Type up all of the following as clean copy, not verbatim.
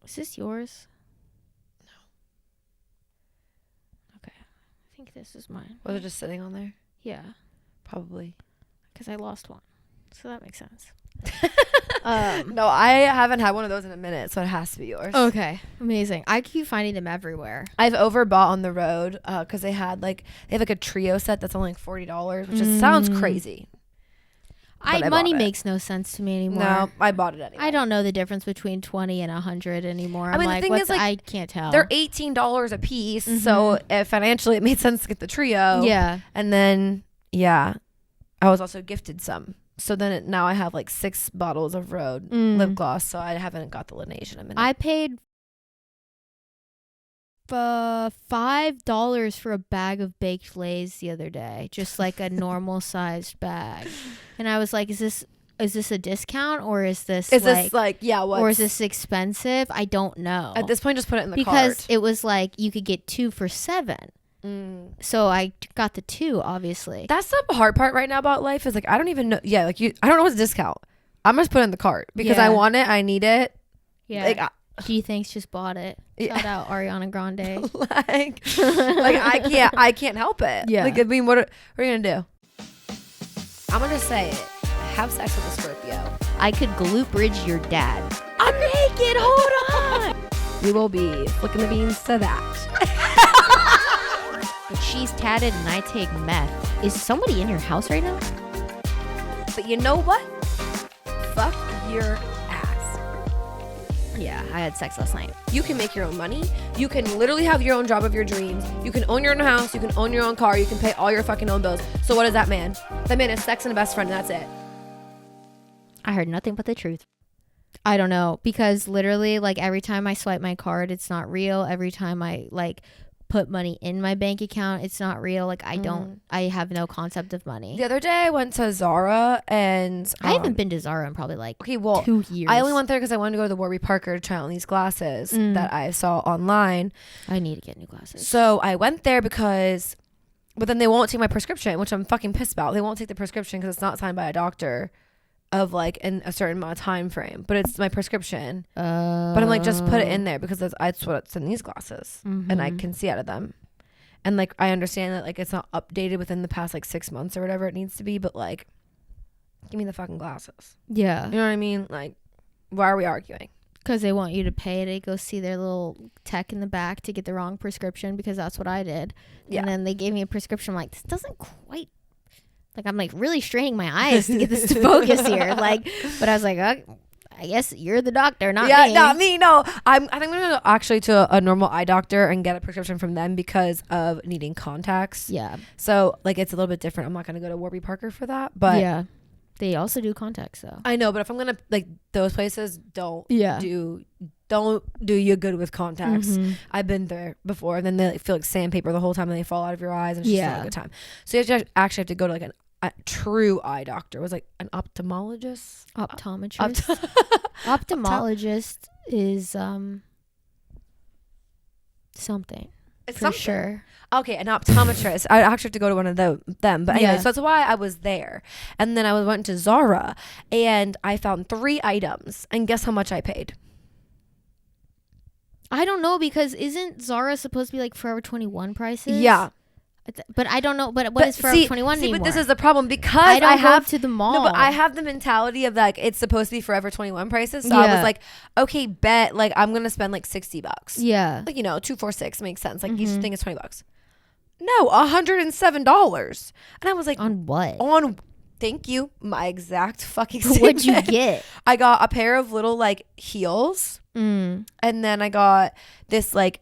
Is this yours? No. Okay. I think this is mine. Was it just sitting on there? Yeah. Probably. Because I lost one. So that makes sense. No, I haven't had one of those in a minute, so it has to be yours. Okay. Amazing. I keep finding them everywhere. I've overbought on the road because they have like a trio set that's only like $40, which just sounds crazy. Money makes no sense to me anymore. No, I bought it anyway. I don't know the difference between 20 and 100 anymore. I mean, I'm the thing is, like, I can't tell. They're $18 a piece, so financially it made sense to get the trio. Yeah. And then, I was also gifted some. So then now I have like 6 bottles of Rhode lip gloss, so I haven't got the Laneige in a minute. I paid $5 for a bag of baked Lays the other day, just like a normal sized bag, and I was like, is this a discount or is this or is this expensive? I don't know. At this point, just put it in the because cart. it was like you could get 2 for $7. So I got the 2, obviously. That's the hard part right now about life is like I don't even know. Yeah, like I don't know what's a discount. I'm just put it in the cart because I want it. I need it. Yeah. Like, G Thanks just bought it. Shout out Ariana Grande. like I can't help it. Yeah. Like I mean, what are you gonna do? I'm gonna say it. Have sex with a Scorpio. I could glute bridge your dad. I'm naked. Hold on. We will be flicking the beans to that. But she's tatted and I take meth. Is somebody in your house right now? But you know what? Fuck your ass. Yeah, I had sex last night. You can make your own money. You can literally have your own job of your dreams. You can own your own house. You can own your own car. You can pay all your fucking own bills. So what is that man? That man is sex and a best friend, and that's it. I heard nothing but the truth. I don't know, because literally, like, every time I swipe my card, it's not real. Every time I, like, put money in my bank account, it's not real. Like, I have no concept of money. The other day I went to Zara and I haven't been to Zara in probably like 2 years. I only went there because I wanted to go to the Warby Parker to try on these glasses that I saw online. I need to get new glasses. So I went there but then they won't take my prescription, which I'm fucking pissed about. They won't take the prescription because it's not signed by a doctor of like in a certain amount of time frame, but it's my prescription. But I'm like, just put it in there because that's what's in these glasses, and I can see out of them. And like I understand that like it's not updated within the past like 6 months or whatever it needs to be, but like, give me the fucking glasses. Yeah, you know what I mean? Like, why are we arguing? Because they want you to pay to go see their little tech in the back to get the wrong prescription, because that's what I did. Yeah. And then they gave me a prescription. I'm like, this doesn't quite. Like, I'm like really straining my eyes to get this to focus here. Like, but I was like, I guess you're the doctor, not me. Yeah, not me. No, I think I'm gonna go actually to a normal eye doctor and get a prescription from them because of needing contacts. Yeah. So like it's a little bit different. I'm not gonna go to Warby Parker for that, but yeah, they also do contacts though. I know, but if I'm gonna like those places, don't do you good with contacts. I've been there before. And then they like, feel like sandpaper the whole time and they fall out of your eyes and it's just not a good time. So you actually have to go to like a true eye doctor. It was like an ophthalmologist. Ophthalmologist is something. It's for something. Sure. Okay, an optometrist. I actually have to go to one of them. But anyway, so that's why I was there. And then I went to Zara and I found 3 items. And guess how much I paid? I don't know, because isn't Zara supposed to be like Forever 21 prices? Yeah. But I don't know. But what is Forever 21 anymore? But this is the problem because I have to the mall. No, but I have the mentality of like it's supposed to be Forever 21 prices. So I was like, okay, bet like I'm gonna spend like $60. Yeah. Like 2 4 6 makes sense. Like you should think it's $20. No, $107. And I was like, on what? Thank you. My exact fucking What'd you get? I got a pair of little like heels. And then I got this like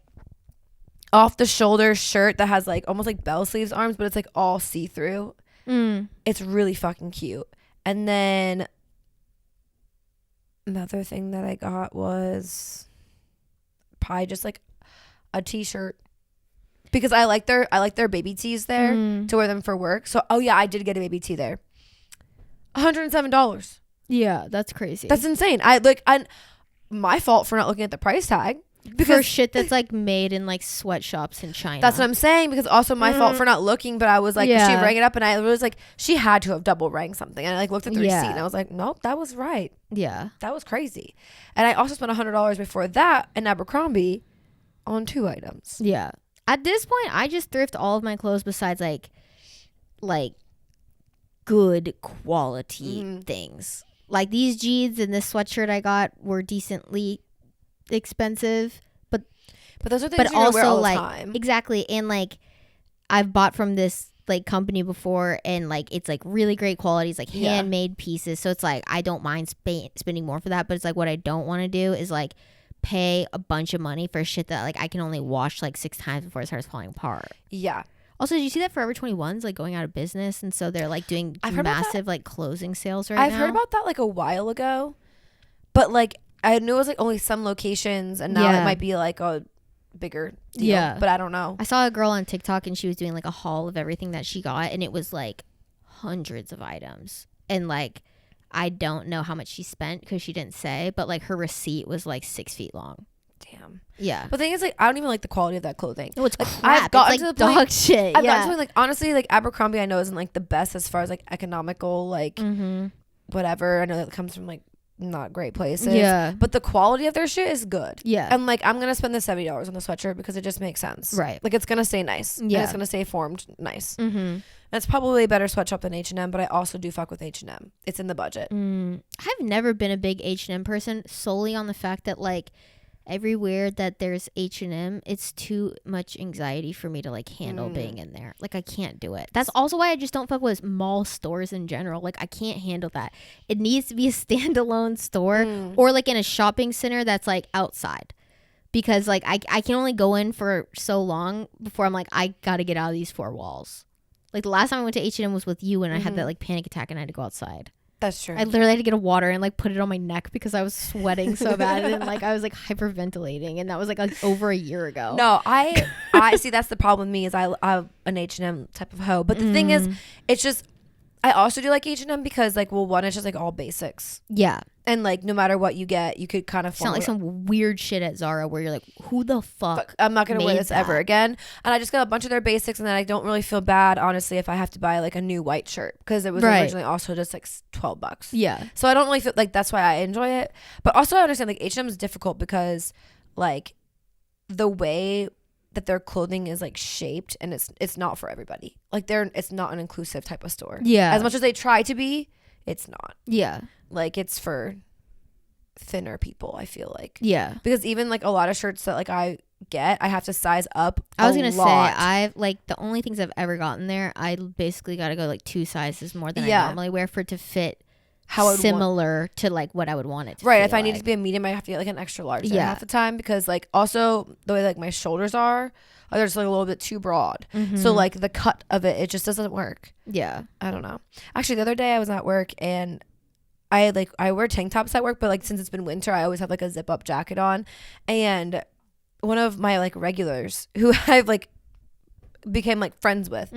off the shoulder shirt that has like almost like bell sleeves arms, but it's like all see-through. It's really fucking cute. And then another thing that I got was probably just like a t-shirt, because I like their baby tees there to wear them for work. So I did get a baby tee there. $107. Yeah, that's crazy. That's insane. My fault for not looking at the price tag. for shit that's like made in like sweatshops in China. That's what I'm saying, because also my fault for not looking, but I was like, she rang it up and I was like, she had to have double rang something. And I like looked at the receipt and I was like, nope, that was right. Yeah. That was crazy. And I also spent $100 before that in Abercrombie on 2 items. Yeah. At this point, I just thrift all of my clothes besides like good quality things. Like these jeans and this sweatshirt I got were decently expensive, but those are things you wear all the time. Exactly. And like I've bought from this like company before, and like it's like really great quality. It's like handmade pieces, so it's like I don't mind spending more for that. But it's like what I don't want to do is like pay a bunch of money for shit that like I can only wash like 6 times before it starts falling apart. Yeah. Also, did you see that Forever 21's like going out of business, and so they're like doing massive like closing sales I've heard about that like a while ago, but like I knew it was like only some locations, and now it might be like a bigger deal. Yeah, but I don't know. I saw a girl on TikTok and she was doing like a haul of everything that she got, and it was like hundreds of items, and like I don't know how much she spent because she didn't say, but like her receipt was like 6 feet long. Damn. Yeah. But the thing is, like, I don't even like the quality of that clothing. No, it's like, crap. I've gotten it's like to the dog point, shit. I've gotten to the point, like, honestly, like Abercrombie I know isn't like the best as far as like economical, like whatever. I know that comes from like not great places. Yeah. But the quality of their shit is good. Yeah. And like I'm gonna spend the $70 on the sweatshirt because it just makes sense. Right. Like it's gonna stay nice. Yeah. And it's gonna stay formed nice. Mm-hmm. It's probably a better sweatshop than H&M, but I also do fuck with H&M. It's in the budget. I've never been a big H&M person solely on the fact that like everywhere that there's H&M, it's too much anxiety for me to like handle being in there. Like I can't do it. That's also why I just don't fuck with mall stores in general. Like I can't handle that. It needs to be a standalone store or like in a shopping center that's like outside. Because like I can only go in for so long before I'm like, I gotta get out of these 4 walls. Like the last time I went to H&M was with you and I had that like panic attack and I had to go outside. That's true. I literally had to get a water and like put it on my neck because I was sweating so bad and like I was like hyperventilating, and that was like over a year ago. No, I see that's the problem with me is I'm an H&M type of hoe. But the thing is, it's just I also do like H&M because like one, it's just like all basics. Yeah. And like no matter what you get, you could kind of it's not like some weird shit at Zara where you're like, who the fuck? I'm not gonna wear this ever again. And I just got a bunch of their basics, and then I don't really feel bad honestly if I have to buy like a new white shirt because it was originally also just like $12. Yeah. So I don't really feel like that's why I enjoy it. But also I understand like H&M is difficult because like the way that their clothing is like shaped, and it's not for everybody. Like it's not an inclusive type of store. Yeah. As much as they try to be, it's not. Yeah. Like it's for thinner people, I feel like. Yeah. Because even like a lot of shirts that like I get, I have to size up. I was gonna say I've like the only things I've ever gotten there, I basically got to go like 2 sizes more than I normally wear for it to fit how similar to like what I would want it to right. If I like. need to be a medium, I have to get like an extra large half the time, because like also the way like my shoulders are they're just like a little bit too broad. So like the cut of it just doesn't work. Yeah. I don't know. Actually, the other day I was at work and I wear tank tops at work, but like since it's been winter, I always have like a zip up jacket on. And one of my like regulars who I've like became like friends with,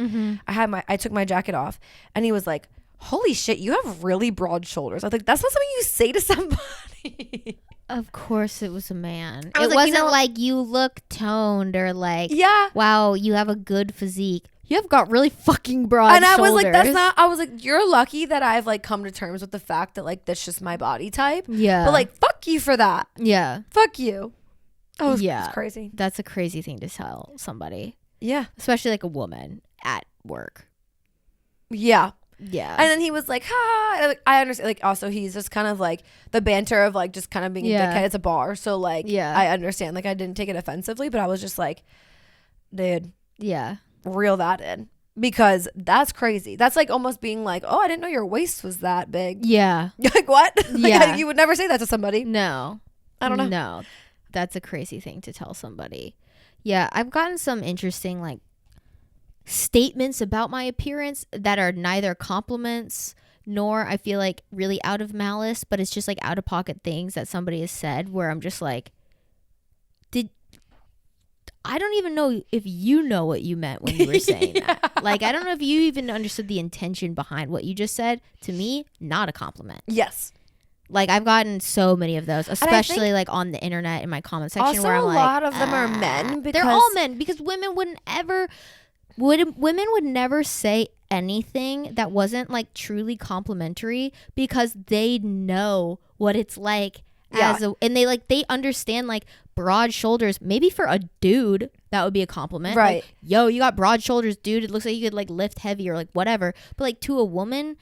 I took my jacket off and he was like, holy shit, you have really broad shoulders. I was like, that's not something you say to somebody. Of course it was a man. It wasn't like you look toned or like, wow, you have a good physique. You have got really fucking broad shoulders. And I was like, that's not, I was like, you're lucky that I've like come to terms with the fact that like that's just my body type. Yeah. But like, fuck you for that. Yeah. Fuck you. Oh, it's crazy. That's a crazy thing to tell somebody. Yeah. Especially like a woman at work. Yeah. Yeah. And then he was like, ha. And like, I understand. Like, also, he's just kind of like the banter of like just kind of being a dickhead. It's a bar. So, like, I understand. Like, I didn't take it offensively, but I was just like, dude. Yeah. Reel that in. Because that's crazy. That's like almost being like, oh, I didn't know your waist was that big. Yeah. Like, what? Yeah. Like, you would never say that to somebody. No. I don't know. No. That's a crazy thing to tell somebody. Yeah. I've gotten some interesting, like, statements about my appearance that are neither compliments nor I feel like really out of malice, but it's just like out of pocket things that somebody has said where I'm just like, I don't even know if you know what you meant when you were saying that. Like, I don't know if you even understood the intention behind what you just said. To me, not a compliment. Yes. Like I've gotten so many of those, especially like on the internet in my comment section. Also, where I'm a like, lot of them are men. Because they're all men because women would never say anything that wasn't like truly complimentary because they know what it's like and they understand like broad shoulders. Maybe for a dude that would be a compliment, right? Like, yo, you got broad shoulders, dude. It looks like you could like lift heavy or like whatever. But like to a woman,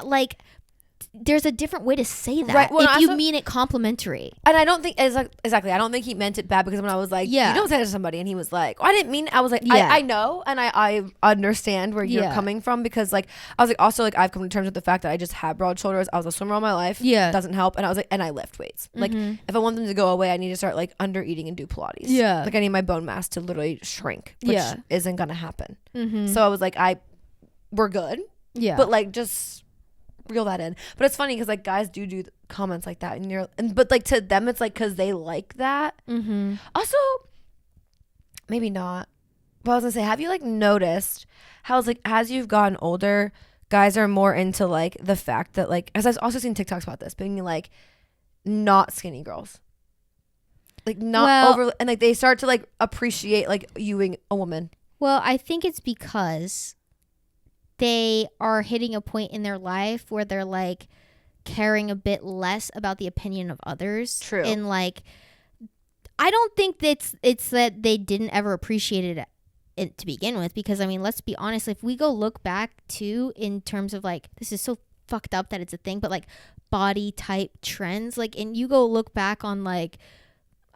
like there's a different way to say that, right? Well, if you mean it complimentary. And I don't think exactly. I don't think he meant it bad because when I was like, you don't say that to somebody, and he was like, I didn't mean it. I was like, I know, and I understand where you're coming from because like I was like also like I've come to terms with the fact that I just have broad shoulders. I was a swimmer all my life. Yeah, doesn't help. And I was like, and I lift weights. Like if I want them to go away, I need to start like under eating and do Pilates. Yeah, like I need my bone mass to literally shrink, which isn't gonna happen. So I was like, we're good. Yeah, but like just reel that in. But it's funny because like guys do comments like that but like to them it's like because they like that. Also maybe not, but I was gonna say, have you like noticed how it's like as you've gotten older guys are more into like the fact that like, as I've also seen TikToks about this being like not skinny girls, like not over, and like they start to like appreciate like you being a woman. Well, I think it's because they are hitting a point in their life where they're like caring a bit less about the opinion of others. True. And like, I don't think it's that they didn't ever appreciate it to begin with, because I mean, let's be honest, if we go look back to in terms of like, this is so fucked up that it's a thing, but like body type trends, like, and you go look back on like,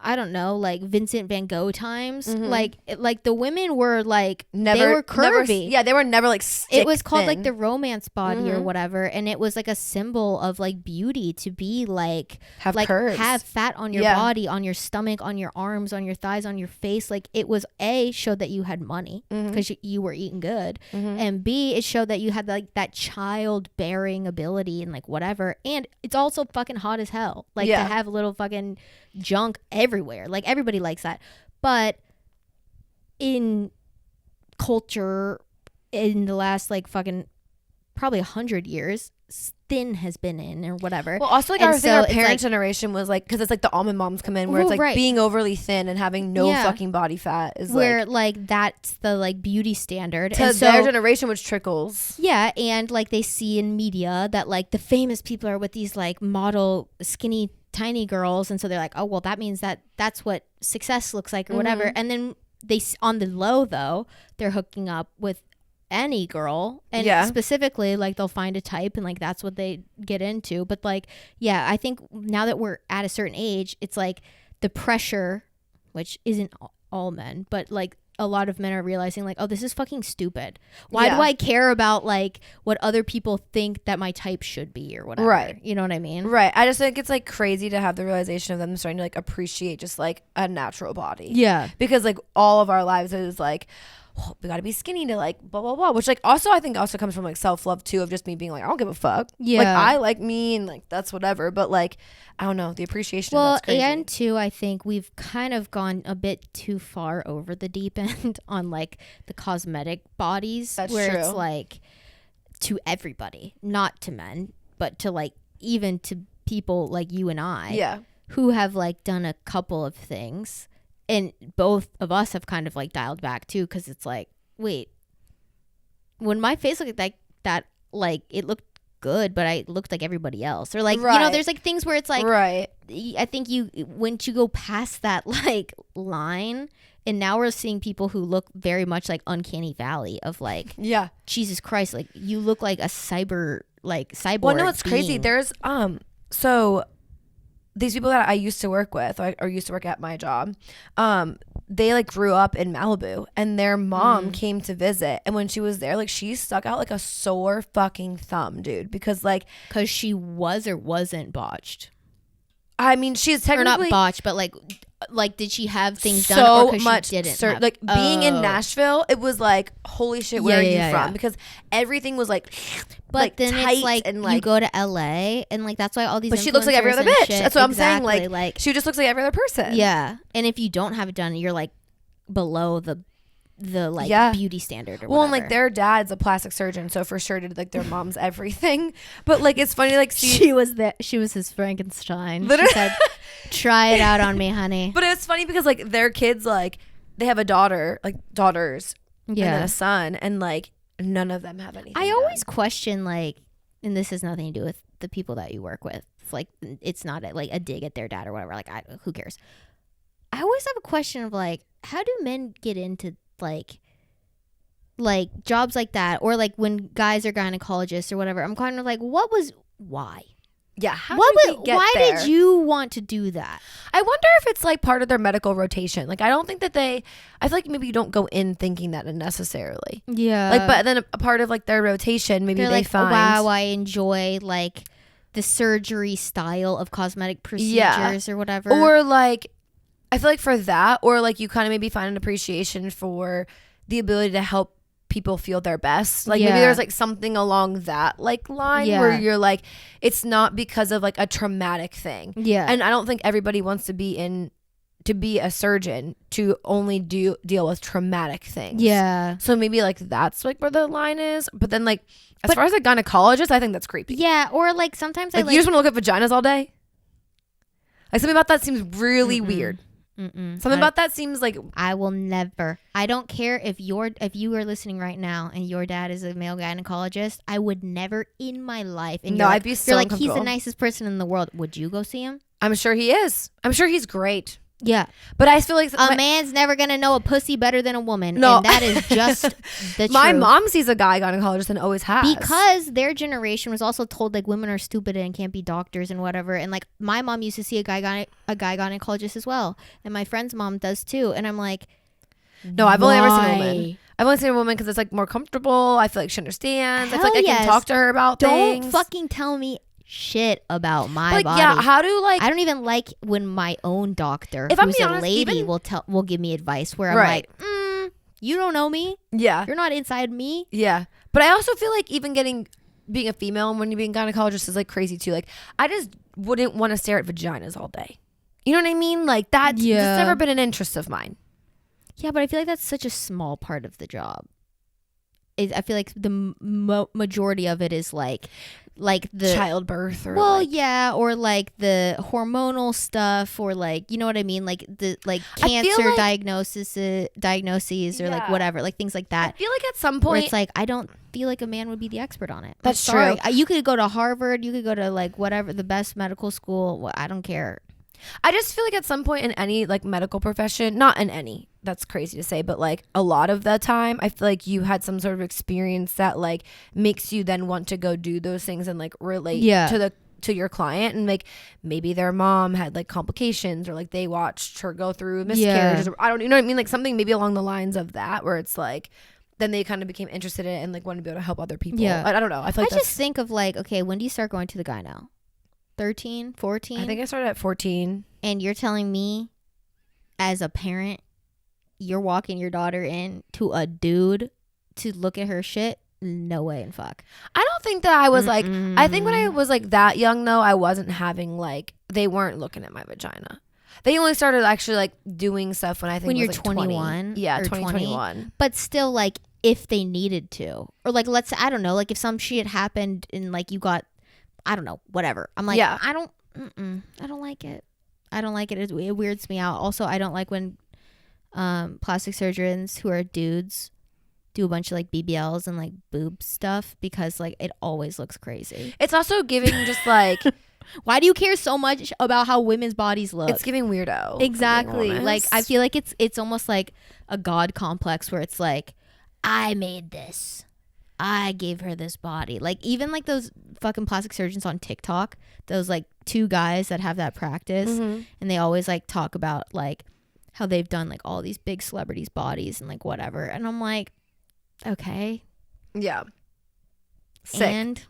I don't know, like Vincent Van Gogh times, like the women were like they were curvy. They were never like stick it was called thin. like the romance body or whatever, and it was like a symbol of like beauty to be like curves, have fat on your body, on your stomach, on your arms, on your thighs, on your face. Like it was showed that you had money because you were eating good, and B, it showed that you had like that childbearing ability and like whatever, and it's also fucking hot as hell, like to have little fucking junk everywhere. Like everybody likes that. But in culture in the last like fucking probably 100 years, thin has been in or whatever. Well, also like our parents' generation was like, because it's like the almond moms come in where it's like being overly thin and having no fucking body fat is where like that's the like beauty standard to their generation, which trickles. Yeah, and like they see in media that like the famous people are with these like model skinny tiny girls, and so they're like, oh well, that means that's what success looks like or whatever. And then they on the low though, they're hooking up with any girl, and specifically like they'll find a type and like that's what they get into. But like I think now that we're at a certain age, it's like the pressure, which isn't all men, but like a lot of men are realizing like, oh, this is fucking stupid. Why do I care about like what other people think that my type should be or whatever? Right. You know what I mean? Right. I just think it's like crazy to have the realization of them starting to like appreciate just like a natural body. Yeah. Because like all of our lives is like, oh, we gotta be skinny to like blah blah blah, which like also I think also comes from like self-love too, of just me being like, I don't give a fuck. Yeah. Like I like me and like that's whatever. But like I don't know, the appreciation of that's crazy. And too, I think we've kind of gone a bit too far over the deep end on like the cosmetic bodies. That's where true. It's like to everybody, not to men, but to like even to people like you and I who have like done a couple of things. And both of us have kind of like dialed back too, because it's like, wait, when my face looked like that, like it looked good, but I looked like everybody else, or like you know, there's like things where it's like, I think once you go past that like line, and now we're seeing people who look very much like Uncanny Valley of like, Jesus Christ, like you look like a cyborg. Well, no, it's crazy. There's so. These people that I used to work with or used to work at my job, they like grew up in Malibu, and their mom came to visit, and when she was there, like she stuck out like a sore fucking thumb, dude, because she was or wasn't botched. I mean, she's technically or not botched, but like did she have things done, or because she didn't like being in Nashville, it was like, holy shit, where are you from? Because everything was like, but like then tight, it's like, and like you go to LA and like that's why all these. But she looks like every other bitch. That's what I'm saying. Like she just looks like every other person. Yeah, and if you don't have it done, you're like below the the like beauty standard or well, whatever. and like their dad's a plastic surgeon, so for sure did like their mom's everything. But like it's funny, like she was his Frankenstein. Literally. She said, try it out on me, honey. But it's funny because like their kids, like they have a daughter, like daughters, and then a son, and like none of them have anything. I always question, like, and this has nothing to do with the people that you work with. It's like, it's not like a dig at their dad or whatever. Like, who cares? I always have a question of like, how do men get into like jobs like that, or like when guys are gynecologists or whatever? I'm kind of like, why? Yeah, why did you want to do that? I wonder if it's like part of their medical rotation. Like, I don't think that I feel like maybe you don't go in thinking that necessarily. Yeah. Like, but then a part of like their rotation, maybe they're they like, find, wow, I enjoy like the surgery style of cosmetic procedures or whatever. Or like, I feel like for that, or like you kind of maybe find an appreciation for the ability to help people feel their best. Like maybe there's like something along that like line where you're like, it's not because of like a traumatic thing. Yeah. And I don't think everybody wants to be a surgeon to only deal with traumatic things. Yeah. So maybe like that's like where the line is. But then like as far as a gynecologist, I think that's creepy. Yeah. Or like sometimes like you just want to look at vaginas all day. Like something about that seems really weird. Something about that seems like I will never. I don't care if you are listening right now and your dad is a male gynecologist. I would never in my life. And no, I'd be so like he's the nicest person in the world. Would you go see him? I'm sure he is. I'm sure he's great. Yeah, but I feel like a man's never gonna know a pussy better than a woman. No, and that is just the my truth. mom sees a guy gynecologist and always has, because their generation was also told like women are stupid and can't be doctors and whatever. And like my mom used to see a guy gynecologist as well, and my friend's mom does too. And I'm like, no, I've only ever seen a woman. I've only seen a woman because it's like more comfortable. I feel like she understands. I feel like I can talk to her about things. Don't fucking tell me shit about my body. Yeah, how do like I don't even like when my own doctor, if who's a lady, will give me advice where I'm like, you don't know me. Yeah, you're not inside me. Yeah, but I also feel like even being a female and when you're being gynecologist is like crazy too. Like I just wouldn't want to stare at vaginas all day. You know what I mean? Like that's never been an interest of mine. Yeah, but I feel like that's such a small part of the job. I feel like the majority of it is like the childbirth or or like the hormonal stuff, or like, you know what I mean, like the like cancer diagnoses or like whatever, like things like that. I feel like at some point where it's like I don't feel like a man would be the expert on it. That's true. You could go to Harvard, you could go to like whatever, the best medical school. I don't care. I just feel like at some point in any like medical profession, not in any, that's crazy to say, but like a lot of the time, I feel like you had some sort of experience that like makes you then want to go do those things and like relate to your client, and like maybe their mom had like complications, or like they watched her go through miscarriages. Or, I don't, you know what I mean? Like something maybe along the lines of that, where it's like then they kind of became interested in it and like wanted to be able to help other people. Yeah, I don't know. I feel like I just think of like, okay, when do you start going to the guy now? 13, 14? I think I started at 14. And you're telling me as a parent, you're walking your daughter in to a dude to look at her shit? No way in fuck. I don't think that I was like, I think when I was like that young though, I wasn't having like, they weren't looking at my vagina. They only started actually like doing stuff when I think when you're like 21. Yeah, 2021. But still like if they needed to. Or like let's say, I don't know, like if some shit happened and like you got, I don't know, whatever. I'm like, I don't like it. I don't like it. It weirds me out. Also, I don't like when plastic surgeons who are dudes do a bunch of like BBLs and like boob stuff, because like it always looks crazy. It's also giving just like, why do you care so much about how women's bodies look? It's giving weirdo. Exactly. Like I feel like it's almost like a god complex where it's like, I made this. I gave her this body. Like even like those fucking plastic surgeons on TikTok, those like two guys that have that practice, and they always like talk about like how they've done like all these big celebrities' bodies and like whatever. And I'm like, okay. Yeah. Sick. And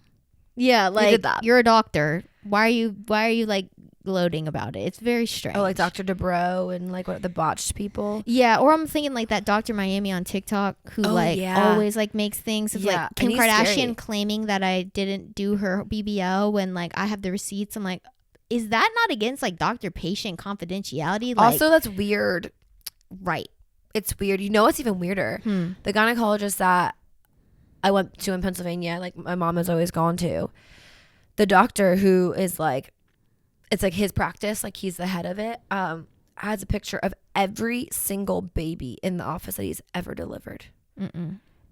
yeah, like you're a doctor. Why are you like gloating about it? It's very strange. Oh, like Dr. Dubrow and like what the botched people. Yeah, or I'm thinking like that Dr. Miami on TikTok who always like makes things of like Kim Kardashian claiming that I didn't do her BBL when like I have the receipts. I'm like, is that not against like doctor-patient confidentiality? Like, also, that's weird. Right. It's weird. You know, it's even weirder. The gynecologist that I went to in Pennsylvania, like my mom has always gone to, the doctor who is like, it's like his practice, like he's the head of it, has a picture of every single baby in the office that he's ever delivered.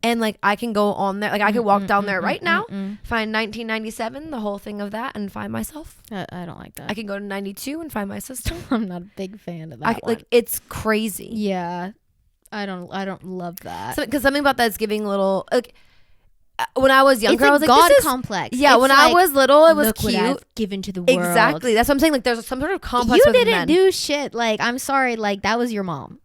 And like I can go on there, like I could walk down there right now, find 1997, the whole thing of that, and find myself. I don't like that. I can go to 92 and find my sister. I'm not a big fan of that. Like it's crazy. Yeah, I don't love that. Because something about that is giving a little like. When I was younger, I was like, God this is complex. Yeah, it's when like, I was little, it was look cute. What I've given to the world. Exactly. That's what I'm saying. Like, there's some sort of complex. You with didn't men. do shit. Like, I'm sorry. Like, that was your mom.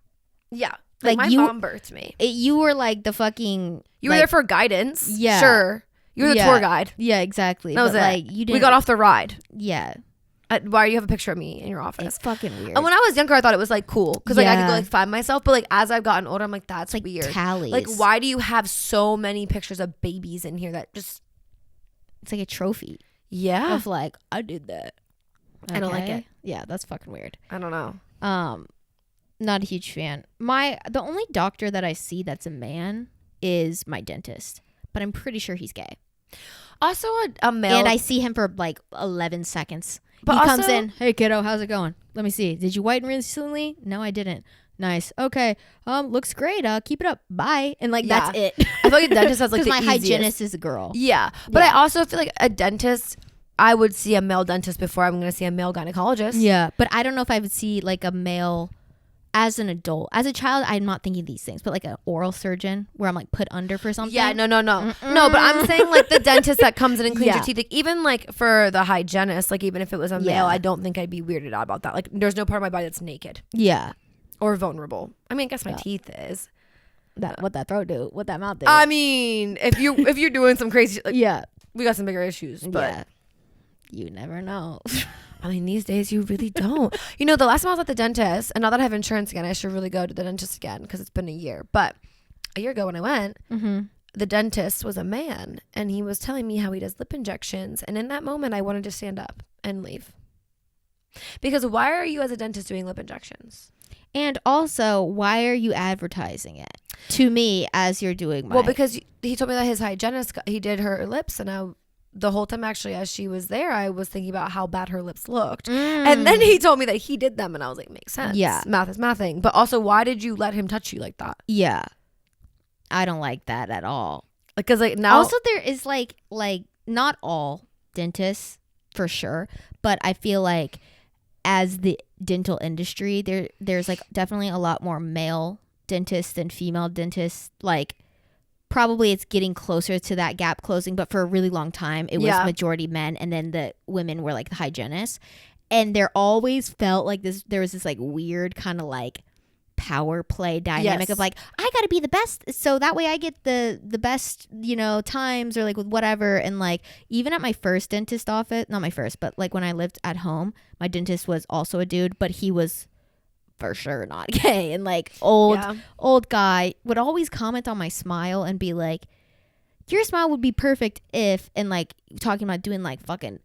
Yeah. Like my mom birthed me. You were like the fucking. You were there for guidance. Yeah. Sure. You were the tour guide. Yeah, exactly. That was it. Like, you didn't. We got off the ride. Yeah. Why do you have a picture of me in your office? It's fucking weird. And when I was younger, I thought it was like cool because like I could go like find myself. But like as I've gotten older, I'm like that's like weird. Tallies. Like why do you have so many pictures of babies in here that just? It's like a trophy. Yeah. Of like I did that. Okay. I don't like it. Yeah, that's fucking weird. I don't know. Not a huge fan. The only doctor that I see that's a man is my dentist, but I'm pretty sure he's gay. Also a male, and I see him for like 11 seconds. But he also, comes in, hey kiddo, how's it going? Let me see. Did you whiten recently? No, I didn't. Nice. Okay. Looks great. Keep it up. Bye. And like that's it. I feel like a dentist has like the my easiest. hygienist is a girl. Yeah, but I also feel like a dentist. I would see a male dentist before I'm going to see a male gynecologist. Yeah, but I don't know if I would see like a male as an adult. As a child, I'm not thinking these things, but like an oral surgeon where I'm like put under for something. Yeah, no. No, but I'm saying like the dentist that comes in and cleans your teeth. Like, even like for the hygienist, like even if it was a male, I don't think I'd be weirded out about that. Like there's no part of my body that's naked. Yeah. Or vulnerable. I mean, I guess my teeth is. What that throat do? What that mouth do? I mean, if you're doing some crazy, like, yeah, we got some bigger issues. But you never know. I mean, these days you really don't. You know, the last time I was at the dentist, and now that I have insurance again, I should really go to the dentist again because it's been a year. But a year ago when I went, the dentist was a man, and he was telling me how he does lip injections. And in that moment, I wanted to stand up and leave. Because why are you as a dentist doing lip injections? And also, why are you advertising it to me as you're doing my... Well, because he told me that his hygienist, he did her lips, and the whole time actually as she was there, I was thinking about how bad her lips looked. And then he told me that he did them, and I was like, makes sense. Yeah. Math is mathing. But also, why did you let him touch you like that? Yeah. I don't like that at all. Because like now... Also, there is like not all dentists, for sure, but I feel like as the dental industry, there's like definitely a lot more male dentists than female dentists. Like probably it's getting closer to that gap closing, but for a really long time it was majority men, and then the women were like the hygienists, and there always felt like there was this like weird kind of like power play dynamic of like, I gotta be the best so that way I get the best, you know, times or like with whatever. And like even at my first dentist office, not my first, but like when I lived at home, my dentist was also a dude, but he was for sure not gay, and like old guy would always comment on my smile and be like, your smile would be perfect if, and like talking about doing like fucking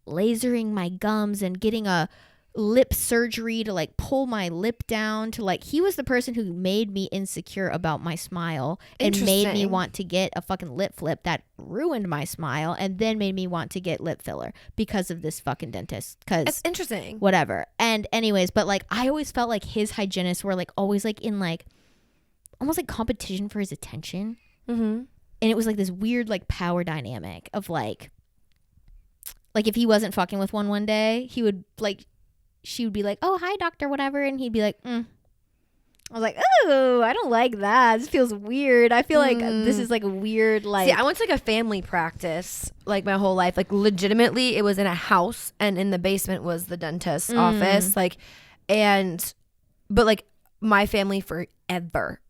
lasering my gums and getting a lip surgery to like pull my lip down, to like, he was the person who made me insecure about my smile and made me want to get a fucking lip flip that ruined my smile, and then made me want to get lip filler because of this fucking dentist. Because it's interesting, whatever. And anyways, but like I always felt like his hygienists were like always like in like almost like competition for his attention. And it was like this weird like power dynamic of like if he wasn't fucking with one day, he would like, she would be like, oh, hi, doctor, whatever. And he'd be like, I was like, oh, I don't like that. This feels weird. I feel like this is like a weird, like... See, I went to like a family practice like my whole life. Like legitimately, it was in a house, and in the basement was the dentist's office. Like, but like my family forever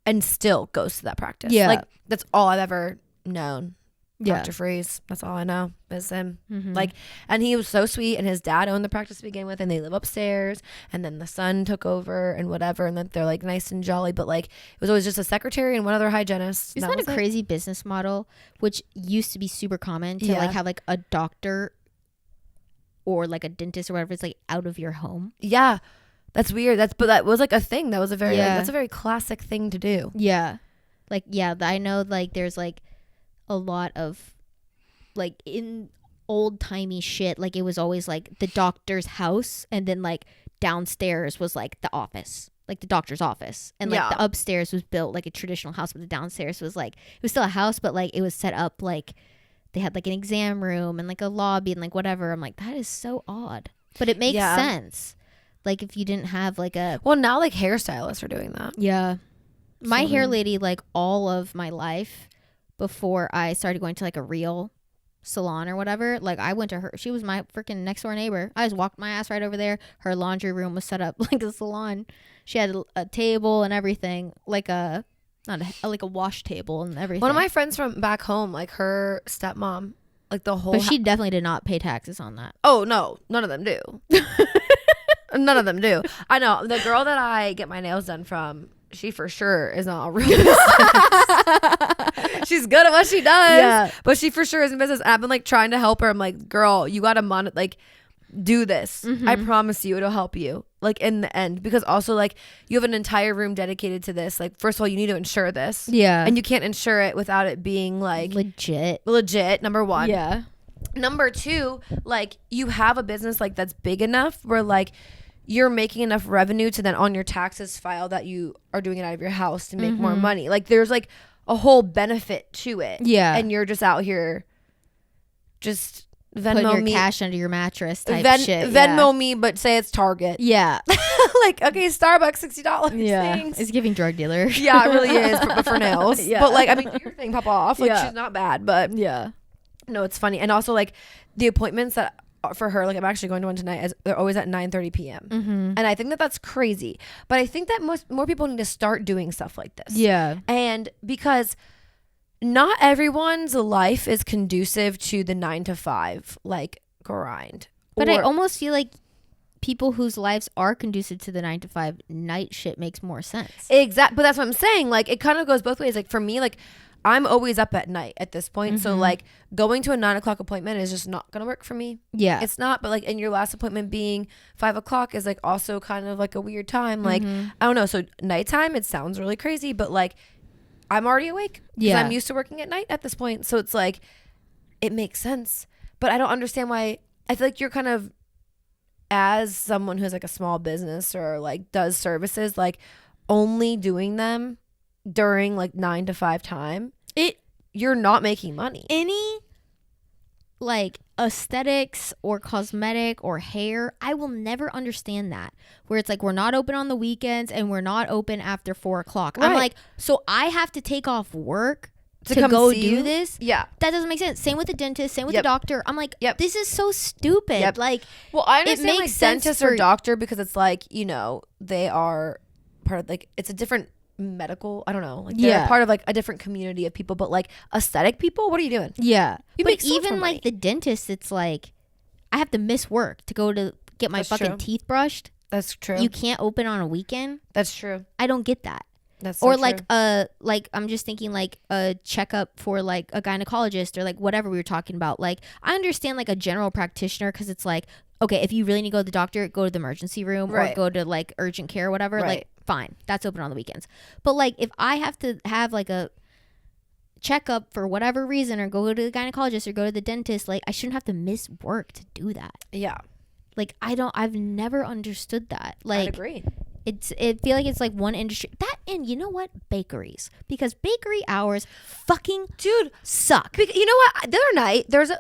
and still goes to that practice. Yeah. Like that's all I've ever known. Yeah. Dr. Freeze. That's all I know is him. Like, and he was so sweet, and his dad owned the practice to begin with, and they live upstairs, and then the son took over and whatever, and then they're like nice and jolly, but like it was always just a secretary and one other hygienist. Isn't that a crazy business model, which used to be super common to like have like a doctor or like a dentist or whatever, it's like out of your home? Yeah. That's weird. But that was like a thing. That was a very that's a very classic thing to do. Yeah. Like, yeah, I know, like, there's, like, a lot of, like, in old-timey shit, like, it was always, like, the doctor's house, and then, like, downstairs was, like, the office. Like, the doctor's office. And, like, the upstairs was built like a traditional house, but the downstairs was, like, it was still a house, but, like, it was set up, like, they had, like, an exam room and, like, a lobby and, like, whatever. I'm like, that is so odd. But it makes sense. Like, if you didn't have, like, a... Well, now, like, hairstylists are doing that. Yeah. My hair lady, like, all of my life before I started going to, like, a real salon or whatever, like, I went to her. She was my freaking next door neighbor. I just walked my ass right over there. Her laundry room was set up like a salon. She had a table and everything, like a wash table and everything. One of my friends from back home, like, her stepmom, like, the whole... But she definitely did not pay taxes on that. Oh, no. None of them do. None of them do. I know. The girl that I get my nails done from... She for sure is not a real business. She's good at what she does, but she for sure is in business. I've been like trying to help her. I'm like, girl, you gotta like do this. I promise you, it'll help you. Like in the end, because also like you have an entire room dedicated to this. Like first of all, you need to insure this. Yeah, and you can't insure it without it being like legit. Number one. Yeah. Number two, like you have a business like that's big enough where like you're making enough revenue to then on your taxes file that you are doing it out of your house to make more money. Like there's like a whole benefit to it. Yeah. And you're just out here just Venmo your me. Cash under your mattress type shit. Venmo me, but say it's Target. Yeah. Like, okay, Starbucks, $60. Yeah. Thanks. It's giving drug dealer. Yeah, it really is, but for nails. Yeah. But like, I mean, do your thing, pop off. Like she's not bad, but yeah. No, it's funny. And also like the appointments that for her, like I'm actually going to one tonight, as they're always at 9:30 p.m. And I think that that's crazy, but I think that more people need to start doing stuff like this. Yeah. And because not everyone's life is conducive to the 9 to 5 like grind, but I almost feel like people whose lives are conducive to the 9 to 5 night shit makes more sense. Exactly. But that's what I'm saying, like it kind of goes both ways. Like for me, like I'm always up at night at this point. So like going to a 9 o'clock appointment is just not going to work for me. Yeah. It's not. But like, and your last appointment being 5 o'clock is like also kind of like a weird time. Like, I don't know. So nighttime, it sounds really crazy, but like I'm already awake. Yeah. I'm used to working at night at this point. So it's like, it makes sense. But I don't understand why. I feel like you're kind of, as someone who has like a small business or like does services, like only doing them during like 9 to 5 time, you're not making money. Any like aesthetics or cosmetic or hair, I will never understand that, where it's like we're not open on the weekends and we're not open after 4 o'clock. Right. I'm like, so I have to take off work to go do this? Yeah, that doesn't make sense. Same with the dentist, same with the doctor. I'm like, this is so stupid. Like, well, I understand like dentist or doctor because it's like, you know, they are part of like, it's a different medical, I don't know, like they're part of like a different community of people, but like aesthetic people, what are you doing? Yeah, but even like the dentist, it's like I have to miss work to go to get my fucking teeth brushed. That's true. You can't open on a weekend. That's true. I don't get that. That's so or true. like I'm just thinking like a checkup for like a gynecologist or like whatever we were talking about. Like I understand like a general practitioner because it's like, okay, if you really need to go to the doctor, go to the emergency room or go to like urgent care or whatever. Right. Like fine, that's open on the weekends. But like if I have to have like a checkup for whatever reason or go to the gynecologist or go to the dentist, like I shouldn't have to miss work to do that. Yeah. Like I've never understood that. Like I agree. It feel like it's like one industry that, and you know what, bakeries, because bakery hours fucking suck. You know what, the other night there's a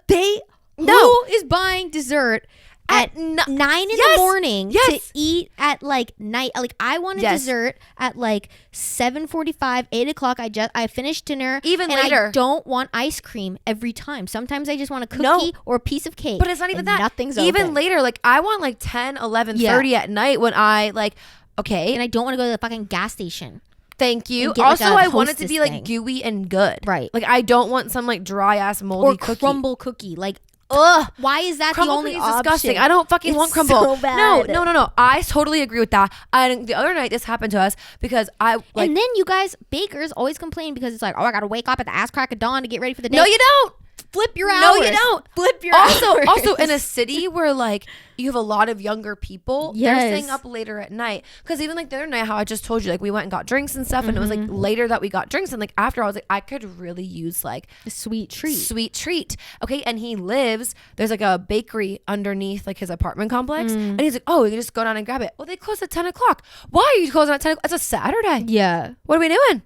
who is buying dessert at 9 in the morning to eat at like night. Like I want a dessert at like 7:45, 8 o'clock. I finished dinner. Even later. I don't want ice cream every time. Sometimes I just want a cookie or a piece of cake. But it's not even that. Nothing's even open. Later. Like I want like 10, 11:30 at night when I like, okay. And I don't want to go to the fucking gas station. Thank you. Also, I want it to be like gooey and good. Right. Like I don't want some like dry ass moldy cookie. Or crumble cookie. Like, ugh, why is that crumble the only option? Disgusting. I don't fucking want crumble. So bad. No. I totally agree with that. And the other night this happened to us because and then you guys bakers always complain because it's like, oh, I gotta wake up at the ass crack of dawn to get ready for the day. No, you don't. flip your hours. No, you don't. Flip your hours. Also in a city where like you have a lot of younger people, they're staying up later at night. Because even like the other night, how I just told you, like we went and got drinks and stuff, and it was like later that we got drinks, and like after I was like, I could really use like a sweet treat. Okay, and there's like a bakery underneath like his apartment complex, and he's like, oh, we can just go down and grab it. Well, they close at 10 o'clock. Why are you closing at 10 o'clock? It's a Saturday. Yeah. What are we doing?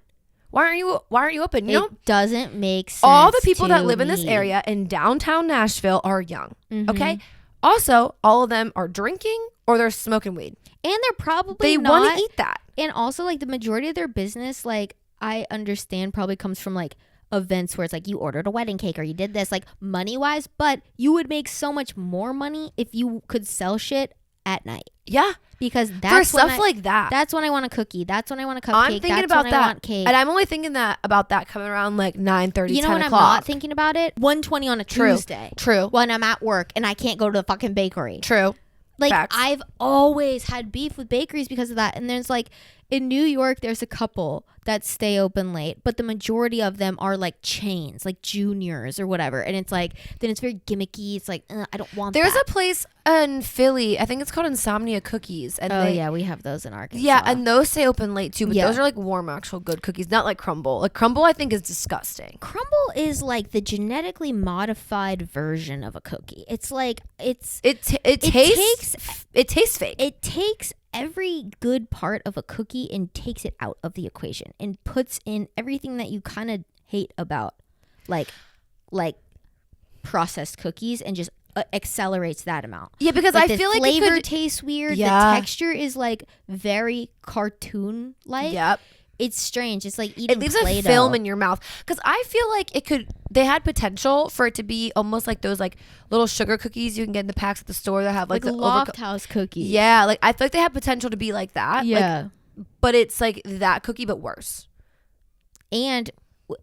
Why aren't you open? You know, it doesn't make sense. All the people that live in this area in downtown Nashville are young. Okay. Also, all of them are drinking or they're smoking weed. And they're probably they want to eat that. And also like the majority of their business, like I understand probably comes from like events where it's like you ordered a wedding cake or you did this, like money wise, but you would make so much more money if you could sell shit at night. Yeah. Because that's for stuff like that. That's when I want a cookie. That's when I want a cupcake. I'm thinking that's about when that. I want cake. And I'm only thinking about that coming around like 9:30, you know 10 when o'clock. I'm not thinking about it? 1:20 on a Tuesday. True. When I'm at work and I can't go to the fucking bakery. True. Like Facts. I've always had beef with bakeries because of that. And there's like in New York, there's a couple that stay open late, but the majority of them are like chains, like Juniors or whatever. And it's like, then it's very gimmicky. It's like, I don't want There's that. a place in Philly, I think it's called Insomnia Cookies. And yeah, we have those in Arkansas. Yeah, and those stay open late too, but those are like warm, actual good cookies, not like Crumble. Like Crumble, I think is disgusting. Crumble is like the genetically modified version of a cookie. It's like it tastes fake. It takes every good part of a cookie and takes it out of the equation and puts in everything that you kind of hate about like processed cookies and just accelerates that amount. Yeah, because like I feel the like flavor tastes weird. Yeah. The texture is like very cartoon like. Yep. It's strange. It's like eating It leaves Play-Doh. a film in your mouth. Because I feel like they had potential for it to be almost like those like little sugar cookies you can get in the packs at the store that have like the Loft House cookies. Yeah, like I feel like they have potential to be like that. Yeah. Like, but it's like that cookie, but worse. And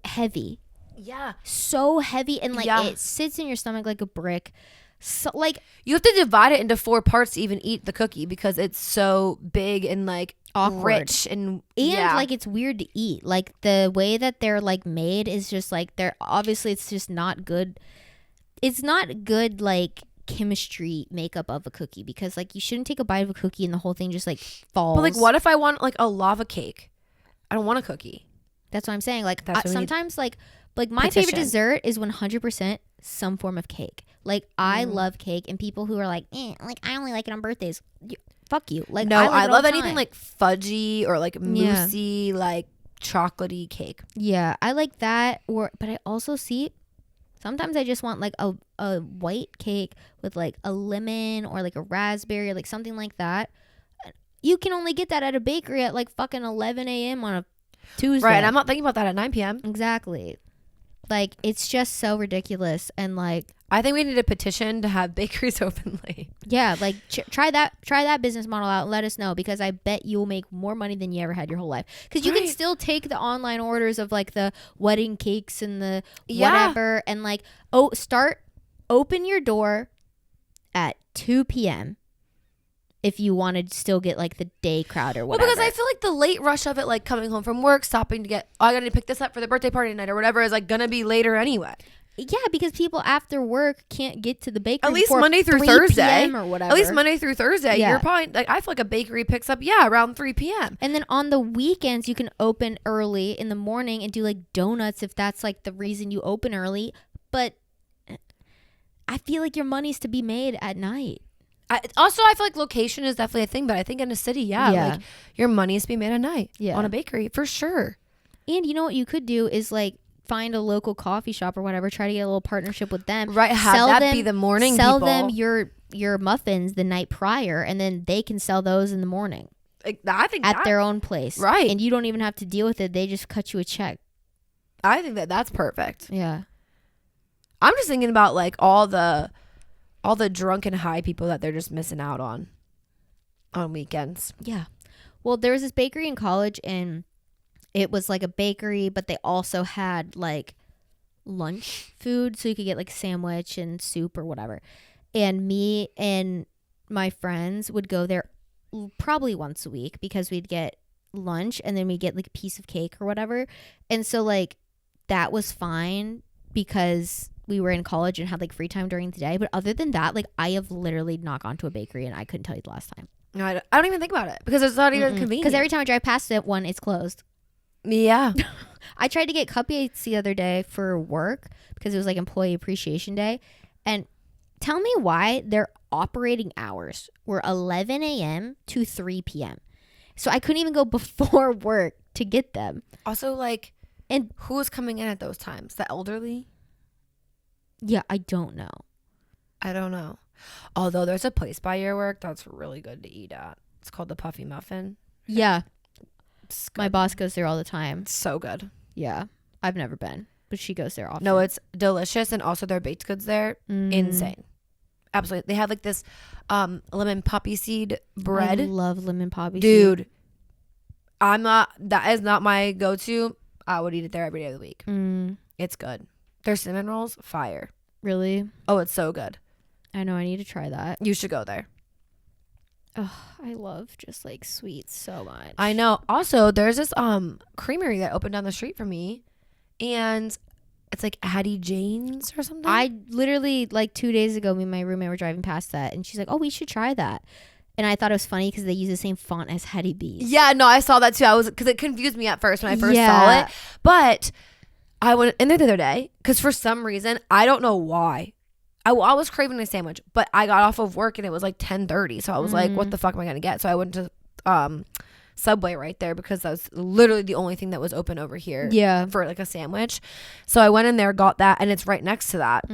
heavy. Yeah. So heavy and like it sits in your stomach like a brick. So like you have to divide it into 4 parts to even eat the cookie because it's so big and like awkward. Rich and like it's weird to eat. Like the way that they're like made is just like they're obviously it's just not good. It's not good like chemistry makeup of a cookie because like you shouldn't take a bite of a cookie and the whole thing just like falls. But like what if I want like a lava cake? I don't want a cookie. That's what I'm saying. Like sometimes like my Petition. favorite dessert is 100% some form of cake. Like I love cake and people who are like I only like it on birthdays. Fuck you. Like no, I love anything like fudgy or like moussey, like chocolatey cake. Yeah, I like that. But I also sometimes I just want like a white cake with like a lemon or like a raspberry or like something like that. You can only get that at a bakery at like fucking 11 a.m. on a Tuesday. Right, I'm not thinking about that at 9 p.m. Exactly. Like it's just so ridiculous and like I think we need a petition to have bakeries open late. Yeah, like try that business model out and let us know because I bet you'll make more money than you ever had your whole life. Because you can still take the online orders of like the wedding cakes and the whatever and like open your door at 2 p.m. if you want to still get like the day crowd or whatever. Well, because I feel like the late rush of it, like coming home from work, stopping to get, I got to pick this up for the birthday party tonight or whatever is like going to be later anyway. Yeah, because people after work can't get to the bakery at least Monday through 3 Thursday PM or whatever. At least Monday through Thursday, Yeah. you're probably like I feel like a bakery picks up around 3 p.m. And then on the weekends you can open early in the morning and do like donuts if that's like the reason you open early. But I feel like your money's to be made at night. I feel like location is definitely a thing, but I think in a city, like your money is to be made at night on a bakery for sure. And you know what you could do is like find a local coffee shop or whatever, try to get a little partnership with them. Right, have that be the morning Sell people. them your muffins the night prior and then they can sell those in the morning. I think at their own place. Right. And you don't even have to deal with it. They just cut you a check. I think that's perfect. Yeah. I'm just thinking about like all the drunk and high people that they're just missing out on weekends. Yeah. Well, there was this bakery in college and it was like a bakery, but they also had like lunch food. So you could get like sandwich and soup or whatever. And me and my friends would go there probably once a week because we'd get lunch and then we'd get like a piece of cake or whatever. And so like that was fine because we were in college and had like free time during the day. But other than that, like I have literally not gone to a bakery and I couldn't tell you the last time. No, I don't even think about it because it's not even convenient. Because every time I drive past it, one, it's closed. Yeah. I tried to get cupcakes the other day for work because it was like employee appreciation day. And tell me why their operating hours were 11 a.m. to 3 p.m. So I couldn't even go before work to get them. Also, like, and who was coming in at those times? The elderly? Yeah, I don't know. I don't know. Although there's a place by your work that's really good to eat at. It's called the Puffy Muffin. Yeah. My boss goes there all the time. It's so good. Yeah. I've never been, but she goes there often. No, it's delicious. And also their baked goods there, insane. Absolutely. They have like this lemon poppy seed bread. I love lemon poppy seed. Dude, that is not my go-to. I would eat it there every day of the week. It's good. Their cinnamon rolls, fire. Really? Oh, it's so good. I know. I need to try that. You should go there. Oh, I love just like sweets so much. I know. Also, there's this creamery that opened down the street from me, and it's like Addie Jane's or something. I literally like 2 days ago, me and my roommate were driving past that, and she's like, "Oh, we should try that." And I thought it was funny because they use the same font as Hattie B's. Yeah, no, I saw that too. Because it confused me at first when I first saw it, but I went in there the other day because for some reason, I don't know why. I was craving a sandwich, but I got off of work and it was like 10:30. So I was like, what the fuck am I going to get? So I went to Subway right there because that was literally the only thing that was open over here for like a sandwich. So I went in there, got that, and it's right next to that.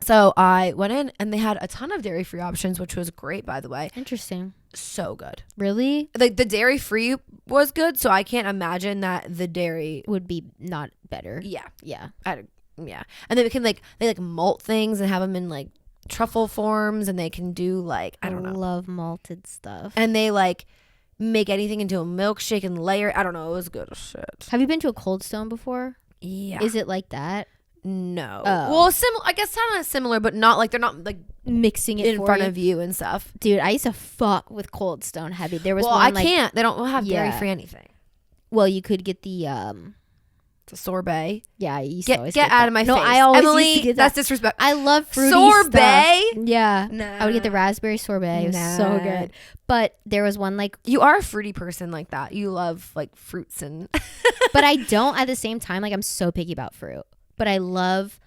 So I went in and they had a ton of dairy-free options, which was great, by the way. Interesting. So good. Really? Like the dairy-free was good, so I can't imagine that the dairy would be not better. Yeah. Yeah. Yeah. And then we can they malt things and have them in like truffle forms, and they can do like, I don't know. I love malted stuff. And they like make anything into a milkshake and layer. I don't know. It was good as shit. Have you been to a Cold Stone before? Yeah. Is it like that? No. Well, similar. I guess kind of similar, but not like they're not like mixing it in front of you and stuff. Dude, I used to fuck with Cold Stone heavy. There was one. I can't. They don't have dairy free anything. Well, you could get the it's a sorbet. Yeah, you used to always get out of my face. I always Emily, used to get that's disrespect. I love fruity sorbet. Stuff. Yeah, no. I would get the raspberry sorbet. It was so good. But there was one like you are a fruity person like that. You love like fruits and. But I don't at the same time. Like I'm so picky about fruit. But I love.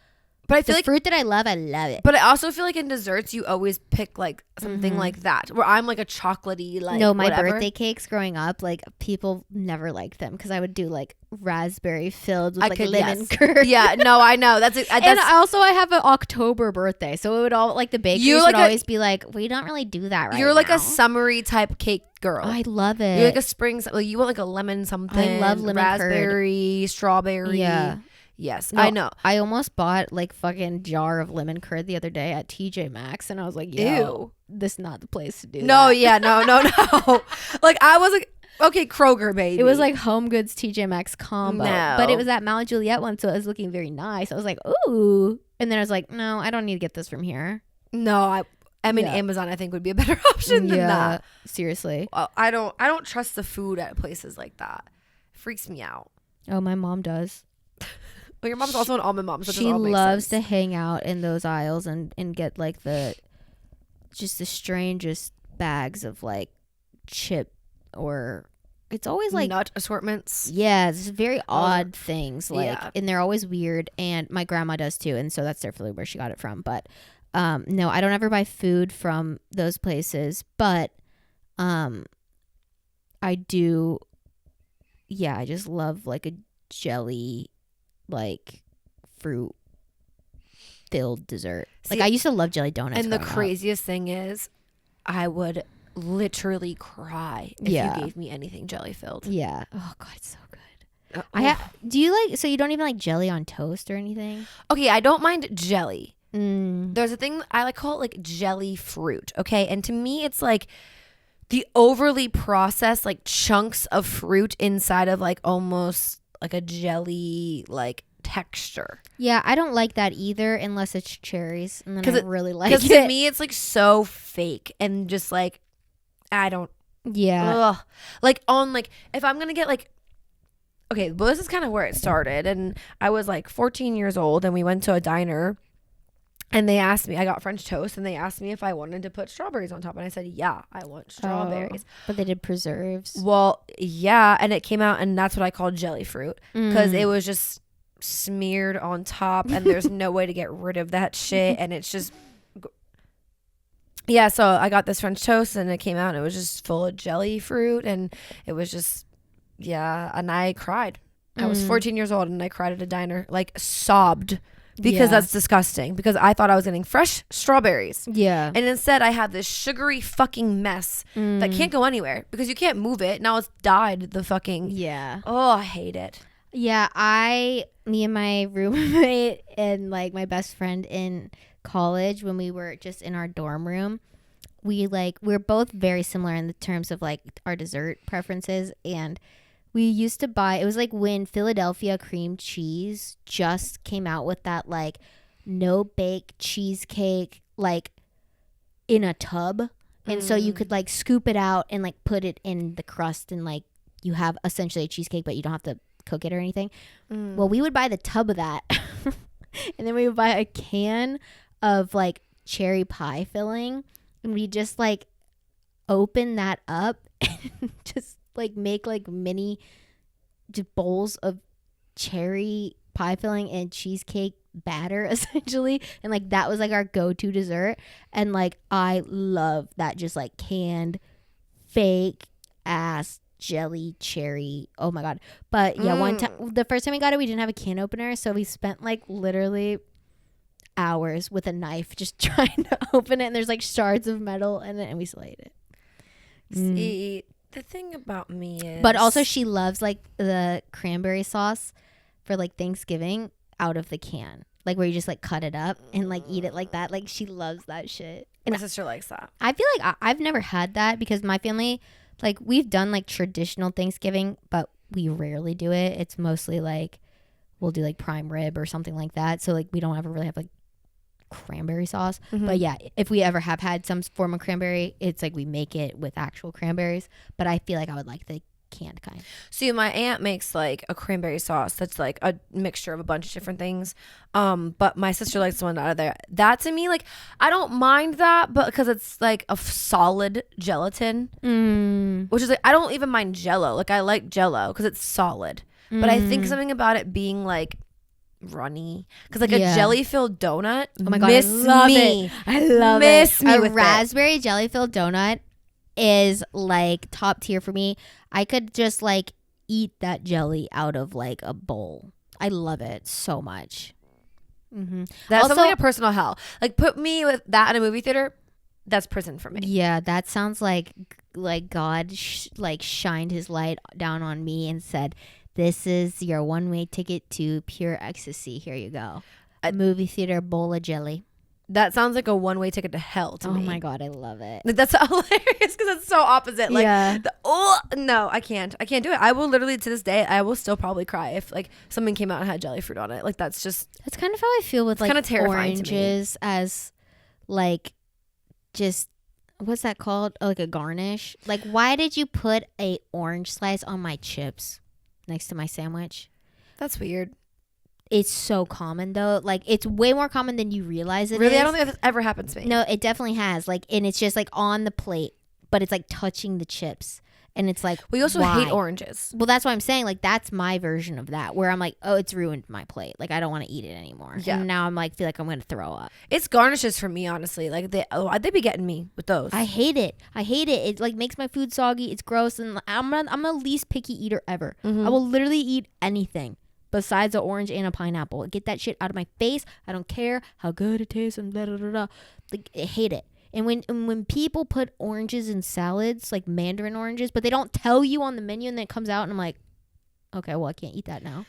But I feel the fruit that I love it. But I also feel like in desserts, you always pick like something like that. Where I'm like a chocolatey, like no, my whatever. birthday cakes growing up, like people never liked them because I would do like raspberry filled with like lemon curd. Yeah, no, I know that's and I have an October birthday, so it would all like the bakeries would always be like, we don't really do that right. You're like a summery type cake girl. I love it. You're like a spring. Like you want like a lemon something. I love lemon raspberry, curd. Strawberry. Yeah. Yes, no, I know. I almost bought like fucking jar of lemon curd the other day at TJ Maxx, and I was like, ew, this is not the place to do no, that. Yeah, no. Like I was like, okay, Kroger, baby. It was like Home Goods TJ Maxx combo, but it was that Mount Juliet one, so it was looking very nice. I was like, ooh, and then I was like, no, I don't need to get this from here. No, I mean, Amazon I think would be a better option than that. Seriously. Well, I don't trust the food at places like that. It freaks me out. Oh, my mom does. Well, your mom's also an almond mom, so she loves to hang out in those aisles and get like the strangest bags of like chip or it's always like nut assortments. Yeah, it's very odd things like, and they're always weird. And my grandma does too, and so that's definitely where she got it from. But no, I don't ever buy food from those places, but I do. Yeah, I just love like a jelly. Like fruit filled dessert. Like I used to love jelly donuts. And the craziest thing is I would literally cry if you gave me anything jelly filled. Yeah. Oh god, it's so good. Do you like so you don't even like jelly on toast or anything? Okay, I don't mind jelly. There's a thing I like call it like jelly fruit. Okay. And to me it's like the overly processed like chunks of fruit inside of like almost like a jelly like texture. Yeah, I don't like that either unless it's cherries, and then I really like it. Because to me, it's like so fake and just like I don't. Yeah. Ugh. Like on like if I'm gonna get like okay, well, this is kind of where it started. And I was like 14 years old, and we went to a diner, and they asked me, I got French toast, and they asked me if I wanted to put strawberries on top. And I said, yeah, I want strawberries. But they did preserves. Well, yeah. And it came out, and that's what I called jelly fruit, because it was just smeared on top, and there's no way to get rid of that shit. And it's just, yeah. So I got this French toast, and it came out, and it was just full of jelly fruit, and it was just, yeah. And I cried. I was 14 years old, and I cried at a diner, like sobbed. Because that's disgusting. Because I thought I was getting fresh strawberries. Yeah. And instead I have this sugary fucking mess that can't go anywhere because you can't move it. Now it's dyed the fucking. Yeah. Oh, I hate it. Yeah. Me and my roommate and like my best friend in college, when we were just in our dorm room, we're both very similar in the terms of like our dessert preferences. And we used to buy, it was like when Philadelphia cream cheese just came out with that like no bake cheesecake like in a tub. And so you could like scoop it out and like put it in the crust, and like you have essentially a cheesecake, but you don't have to cook it or anything. Well, we would buy the tub of that and then we would buy a can of like cherry pie filling, and we just like open that up and just like make like mini just bowls of cherry pie filling and cheesecake batter essentially, and like that was like our go-to dessert. And like I love that just like canned fake ass jelly cherry, oh my god. But yeah, one time, the first time we got it, we didn't have a can opener, so we spent like literally hours with a knife just trying to open it, and there's like shards of metal in it, and we still ate it. See, the thing about me is, but also she loves like the cranberry sauce for like Thanksgiving out of the can, like where you just like cut it up and like eat it like that. Like she loves that shit. And my sister likes that. I feel like I've never had that because my family, like we've done like traditional Thanksgiving, but we rarely do it. It's mostly like we'll do like prime rib or something like that. So like we don't ever really have like cranberry sauce. But yeah, if we ever have had some form of cranberry, it's like we make it with actual cranberries. But I feel like I would like the canned kind. See, my aunt makes like a cranberry sauce that's like a mixture of a bunch of different things, but my sister likes the one out of there. That to me, like, I don't mind that, but because it's like a solid gelatin, which is like, I don't even mind Jello. Like I like Jello because it's solid, but I think something about it being like runny, because like a jelly filled donut, oh my god, I love it. Miss me a with raspberry jelly filled donut is like top tier for me. I could just like eat that jelly out of like a bowl. I love it so much. That's also, like a personal hell. Like put me with that in a movie theater, that's prison for me. Yeah, that sounds like God like shined his light down on me and said, this is your one-way ticket to pure ecstasy. Here you go. A movie theater bowl of jelly. That sounds like a one-way ticket to hell to me. Oh my god, I love it. Like that's hilarious because it's so opposite. Like, yeah. No, I can't do it. I will literally, to this day, I will still probably cry if like something came out and had jelly fruit on it. Like that's kind of how I feel with like kind of terrifying oranges as like just what's that called? Oh, like a garnish. Like why did you put a orange slice on my chips next to my sandwich? That's weird. It's so common though. Like it's way more common than you realize it really is. I don't think that's ever happened to me. No, it definitely has. Like, and it's just like on the plate, but it's like touching the chips, and it's like we also hate oranges. Well, that's what I'm saying. Like that's my version of that, where I'm like, oh, it's ruined my plate. Like I don't want to eat it anymore. Yeah. And now I'm like, feel like I'm gonna throw up. It's garnishes for me, honestly. Like they be getting me with those. I hate it. It like makes my food soggy. It's gross, and I'm the least picky eater ever. I will literally eat anything besides an orange and a pineapple. Get that shit out of my face. I don't care how good it tastes and blah, blah, blah, blah. Like, I hate it. And when people put oranges in salads, like mandarin oranges, but they don't tell you on the menu, and then it comes out and I'm like, okay, well, I can't eat that now.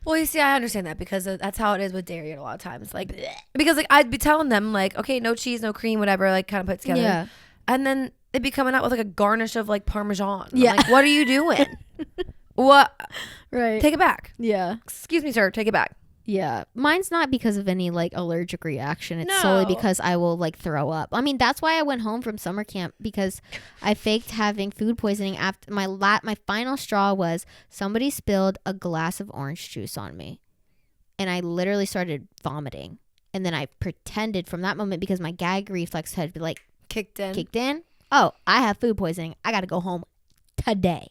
Well, you see, I understand that because that's how it is with dairy a lot of times. Like, because like I'd be telling them like, okay, no cheese, no cream, whatever, like kind of put together. Yeah. And then they'd be coming out with like a garnish of like Parmesan. Yeah. I'm like, what are you doing? What? Right. Take it back. Yeah. Excuse me, sir. Take it back. Yeah. Mine's not because of any like allergic reaction. It's solely because I will like throw up. I mean, that's why I went home from summer camp, because I faked having food poisoning. After my final straw was somebody spilled a glass of orange juice on me, and I literally started vomiting. And then I pretended from that moment, because my gag reflex had like kicked in. Oh, I have food poisoning. I got to go home today.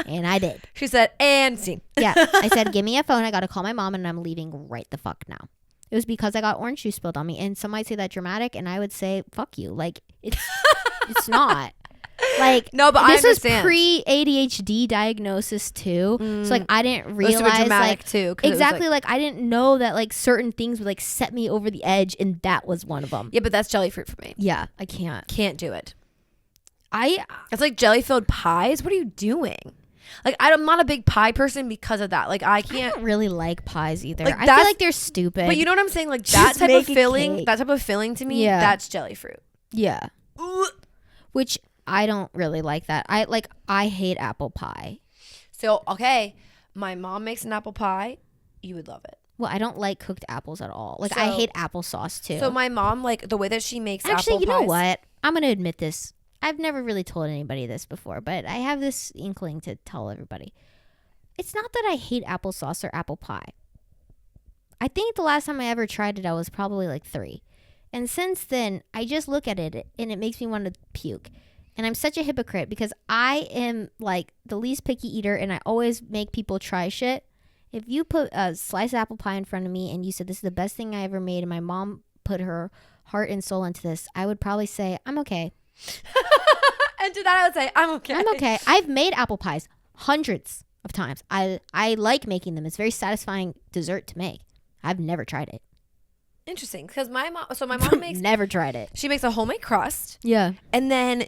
And I did. She said, and scene. Yeah. I said, give me a phone. I got to call my mom, and I'm leaving right the fuck now. It was because I got orange juice spilled on me. And some might say that dramatic, and I would say, fuck you. Like, it's not. Like, no, but this I understand. was pre-ADHD diagnosis too. So like, I didn't realize, it was super dramatic like, too. Exactly. Like, I didn't know that like certain things would like set me over the edge, and that was one of them. Yeah, but that's jelly fruit for me. Yeah, I can't do it. It's like jelly filled pies. What are you doing? Like, I'm not a big pie person because of that. Like, I don't really like pies either. Like, I feel like they're stupid. But you know what I'm saying? Like, that type of filling, to me, that's jelly fruit. Yeah. Which I don't really like that. I hate apple pie. So, okay, my mom makes an apple pie. You would love it. Well, I don't like cooked apples at all. Like, I hate applesauce too. So my mom, like, the way that she makes apple pies. Actually, you know what? I'm going to admit this. I've never really told anybody this before, but I have this inkling to tell everybody. It's not that I hate applesauce or apple pie. I think the last time I ever tried it, I was probably like 3. And since then, I just look at it and it makes me want to puke. And I'm such a hypocrite, because I am like the least picky eater, and I always make people try shit. If you put a slice of apple pie in front of me and you said this is the best thing I ever made, and my mom put her heart and soul into this, I would probably say, I'm okay. And to that I would say, I'm okay. I'm okay. I've made apple pies hundreds of times. I like making them. It's very satisfying dessert to make. I've never tried it. Interesting, because my mom makes never tried it. She makes a homemade crust. Yeah. And then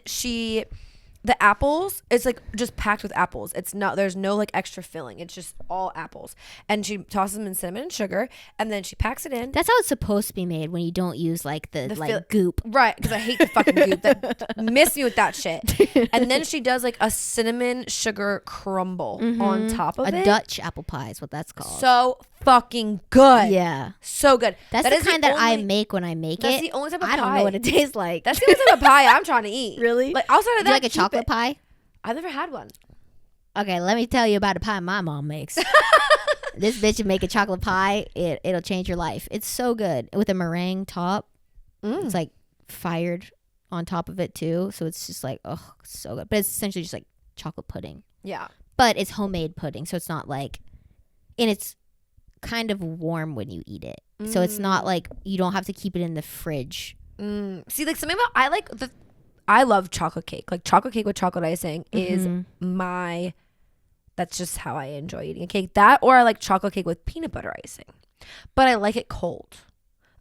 the apples, it's like just packed with apples. There's no like extra filling. It's just all apples. And she tosses them in cinnamon and sugar, and then she packs it in. That's how it's supposed to be made, when you don't use like the goop. Right, because I hate the fucking goop. Miss me with that shit. And then she does like a cinnamon sugar crumble on top of it. A Dutch apple pie is what that's called. So fucking good. Yeah. So good. That's the kind that I make when I make it. That's the only type of pie. I don't know what it tastes like. That's the only type of pie I'm trying to eat. Really? Like, outside of that, do you like a chocolate pie? I've never had one. Okay, let me tell you about a pie my mom makes. This bitch will make a chocolate pie. It'll change your life. It's so good. With a meringue top. It's like fired on top of it too. So it's just like, oh, so good. But it's essentially just like chocolate pudding. Yeah. But it's homemade pudding. So it's not like, and it's kind of warm when you eat it. So it's not like you don't have to keep it in the fridge. See, like something about, I love chocolate cake. Like chocolate cake with chocolate icing is that's just how I enjoy eating a cake. That, or I like chocolate cake with peanut butter icing. But I like it cold.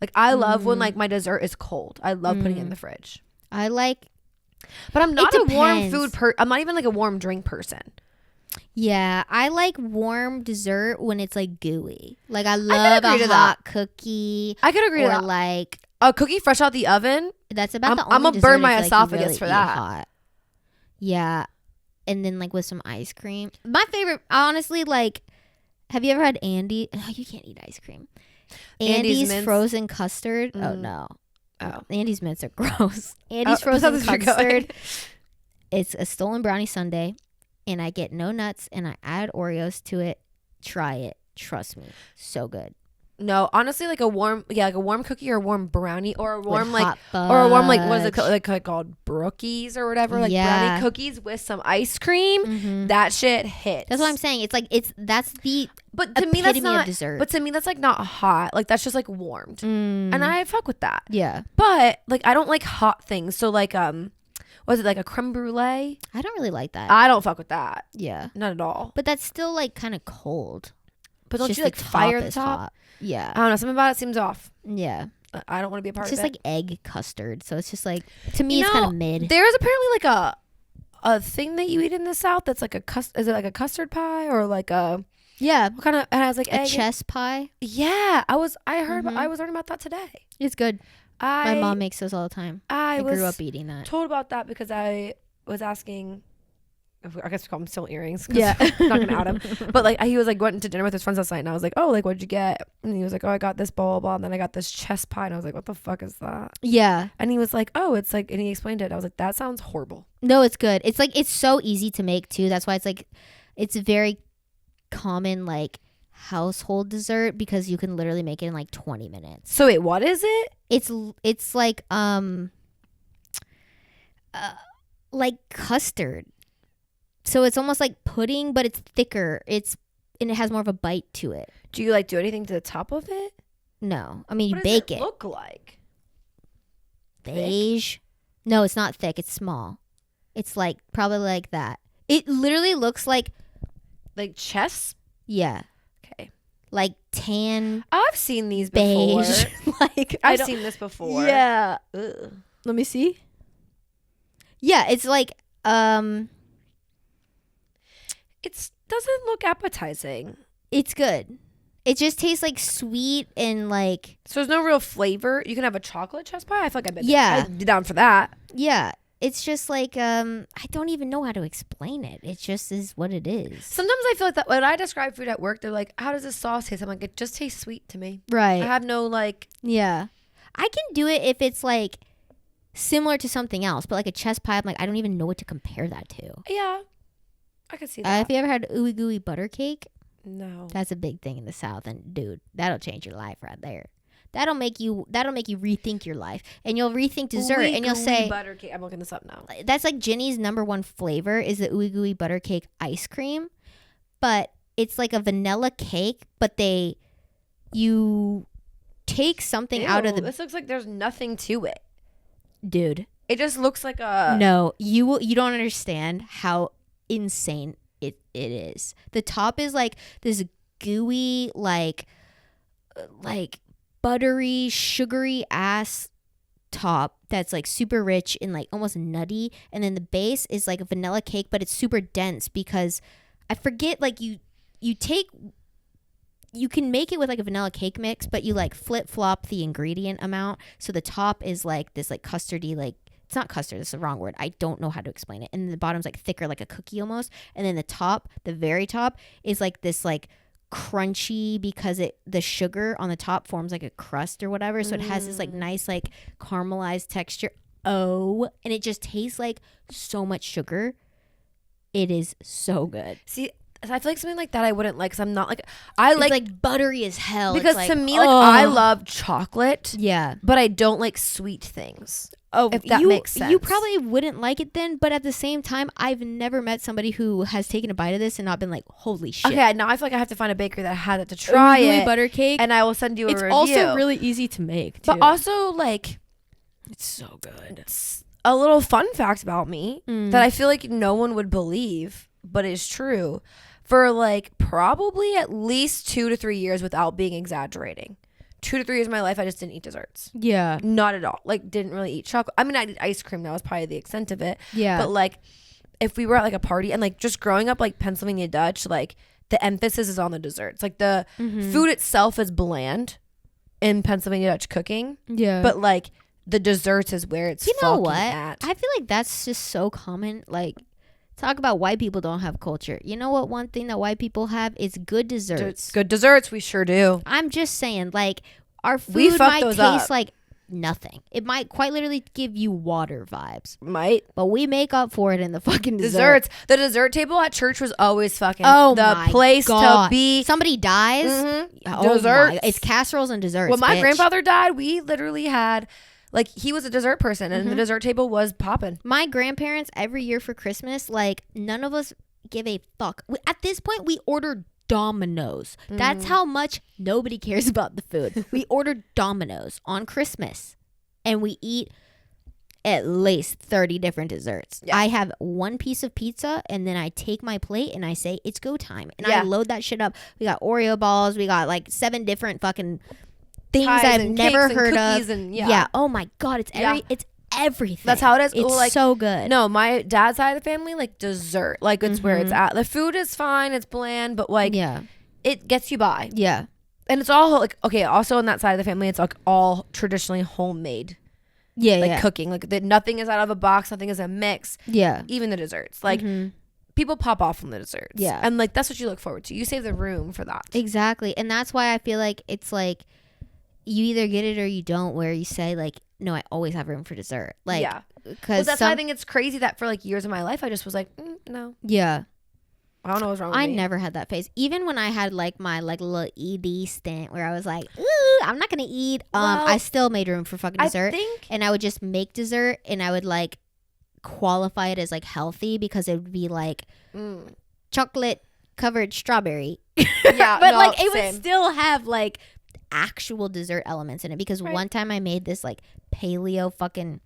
Like I love when like my dessert is cold. I love putting it in the fridge. But I'm not a warm food I'm not even like a warm drink person. Yeah, I like warm dessert when it's like gooey. Like I love a hot cookie. I could agree with that. Or like a cookie fresh out the oven. That's about the only I'm gonna burn my esophagus for that. Hot. Yeah, and then like with some ice cream. My favorite, honestly, like, have you ever had Andy? Oh, you can't eat ice cream. Andy's frozen custard. Oh no. Oh, Andy's mints are gross. Andy's frozen custard. It's a stolen brownie sundae. And I get no nuts, and I add Oreos to it. Try it. Trust me. So good. No, honestly, like a warm cookie or a warm brownie or a warm what is it called? Brookies or whatever. Like brownie cookies with some ice cream. That shit hits. That's what I'm saying. That's the but to me that's not dessert. But to me that's like not hot. Like that's just like warmed. And I fuck with that. Yeah. But like I don't like hot things. So like was it like a creme brulee? I don't really like that. I don't fuck with that. Yeah. Not at all. But that's still like kind of cold. But don't you like fire the top? Hot. Yeah. I don't know. Something about it seems off. Yeah. I don't want to be a part of it. It's just like egg custard. So it's just like, to me, it's kind of mid. There's apparently like a thing that you eat in the South that's like is it like a custard pie or like a... Yeah. What kind of... It has like egg. A chess pie. Yeah. I was learning about that today. It's good. My mom makes those all the time. I grew up eating that. Told about that because I was asking I guess we call them still earrings. Yeah. I'm not gonna out him. But like he was like went to dinner with his friends last night, and I was like, oh, like what'd you get? And he was like, oh, I got this blah blah blah, and then I got this chess pie, and I was like, what the fuck is that? Yeah. And he was like, oh, it's like, and he explained it. I was like, that sounds horrible. No, it's good. It's like it's so easy to make too. That's why it's like it's a very common like household dessert because you can literally make it in like 20 minutes. So wait, what is it? It's like custard. So it's almost like pudding, but it's thicker. And it has more of a bite to it. Do you like do anything to the top of it? No, I mean you What bake does it. Look like beige. Thick? No, it's not thick. It's small. It's like probably like that. It literally looks like chess. Yeah. Okay. Like tan. I've seen these beige. before. Like I've seen this before. Yeah. Ugh. Let me see. Yeah, it's like It doesn't look appetizing. it's good. It just tastes like sweet and like So there's no real flavor. You can have a chocolate chess pie. I feel like Yeah. I'd be down for that. yeah. It's just like I don't even know how to explain it. It just is what it is. Sometimes I feel like that when I describe food at work, they're like, how does this sauce taste? I'm like, it just tastes sweet to me. Right. I have no like. Yeah. I can do it if it's like similar to something else, but like a chess pie, I'm like, I don't even know what to compare that to. Yeah. I can see that. Have you ever had ooey gooey butter cake? No. That's a big thing in the South, and dude, that'll change your life right there. That'll make you rethink your life, and you'll rethink dessert, Ooey and you'll gooey say butter cake. I'm looking this up now. that's like Ginny's #1 flavor is the ooey gooey butter cake ice cream, but it's like a vanilla cake, but you take something out of the This looks like there's nothing to it. dude. It just looks like a. No, you don't understand how insane it is. The top is like this gooey like buttery sugary ass top that's like super rich and like almost nutty, and then the base is like a vanilla cake, but it's super dense because I forget like you can make it with like a vanilla cake mix, but you like flip flop the ingredient amount, so the top is like this like custardy like it's not custard, it's the wrong word. I don't know how to explain it. And the bottom's like thicker, like a cookie almost. And then the very top is like this like crunchy because the sugar on the top forms like a crust or whatever. So it has this like nice like caramelized texture. Oh, and it just tastes like so much sugar. It is so good. See, I feel like something like that I wouldn't like because I'm not like It's like buttery as hell. because it's to like, me like I love chocolate, yeah, but I don't like sweet things. Oh, if that makes sense. You probably wouldn't like it then, but at the same time, I've never met somebody who has taken a bite of this and not been like, "Holy shit!" Okay, now I feel like I have to find a bakery that had it to try Ooey gooey it, butter cake, and I will send you a review. It's also really easy to make, too. But also like, it's so good. A little fun fact about me that I feel like no one would believe, but is true. For like probably at least 2 to 3 years, without being exaggerating. 2 to 3 years of my life, I just didn't eat desserts. Yeah. Not at all. Like, didn't really eat chocolate. I mean, I did ice cream. That was probably the extent of it. Yeah. But, like, if we were at, like, a party and, like, just growing up, like, Pennsylvania Dutch, like, the emphasis is on the desserts. Like, the food itself is bland in Pennsylvania Dutch cooking. Yeah. But, like, the desserts is where it's at. I feel like that's just so common. Like, talk about white people don't have culture. You know what? One thing that white people have is good desserts. Good desserts, we sure do. I'm just saying, like, our food might taste like nothing. It might quite literally give you water vibes. Might. But we make up for it in the fucking desserts. The dessert table at church was always fucking the place to be. Somebody dies. Oh desserts. It's casseroles and desserts. When my grandfather died, we literally had... Like, he was a dessert person, and the dessert table was popping. My grandparents, every year for Christmas, like, none of us give a fuck. At this point, we ordered Domino's. That's how much nobody cares about the food. We ordered Domino's on Christmas, and we eat at least 30 different desserts. Yeah. I have one piece of pizza, and then I take my plate, and I say, it's go time. And I load that shit up. We got Oreo balls. We got, like, 7 different fucking... things I've never heard of. Yeah. Oh my god, it's everything. That's how it is. It's like, so good. No, my dad's side of the family, like dessert, like it's where it's at. The food is fine, it's bland, but like it gets you by. Yeah, and it's all like okay. Also on that side of the family, it's like all traditionally homemade. Yeah, cooking. Like nothing is out of a box. Nothing is a mix. Yeah, even the desserts. Like people pop off on the desserts. Yeah. And like that's what you look forward to. You save the room for that. Exactly. And that's why I feel like it's like you either get it or you don't, where you say like, no, I always have room for dessert. Like, yeah. Because that's why I think it's crazy that for like years of my life I just was like, no. Yeah. I don't know what's wrong with me. I never had that phase. Even when I had like my like little ED stint where I was like, ooh, I'm not gonna eat. I still made room for fucking dessert. And I would just make dessert and I would like qualify it as like healthy because it would be like chocolate covered strawberry. Yeah. But no, like it same. would still have like actual dessert elements in it because one time I made this like paleo fucking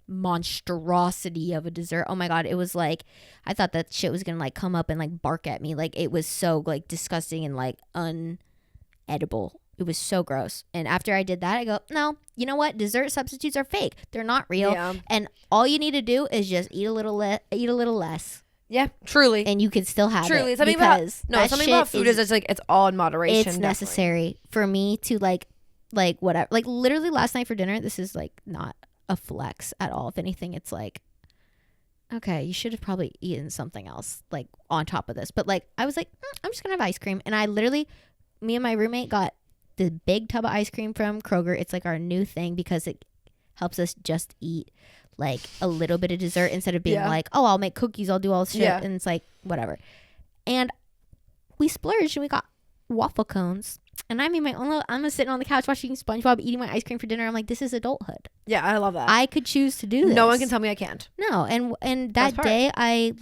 monstrosity of a dessert. Oh my god, it was like I thought that shit was gonna like come up and like bark at me. Like it was so like disgusting and like unedible. It was so gross. And after I did that, I go, no, you know what, dessert substitutes are fake, they're not real. And all you need to do is just eat a little less. Yeah, truly. And you can still have truly. it. Something about food is just like it's all in moderation. It's necessary for me to like whatever. Like literally last night for dinner, this is like not a flex at all. If anything, it's like, okay, you should have probably eaten something else like on top of this. But like I was like, I'm just gonna have ice cream. And I literally, me and my roommate got the big tub of ice cream from Kroger. It's like our new thing because it helps us just eat like a little bit of dessert instead of being like, oh, I'll make cookies, I'll do all this shit. And it's like whatever. And we splurged and we got waffle cones. And I made my own I'm sitting on the couch watching SpongeBob, eating my ice cream for dinner. I'm like, this is adulthood. Yeah, I love that. I could choose to do this. No one can tell me I can't. No. And that day I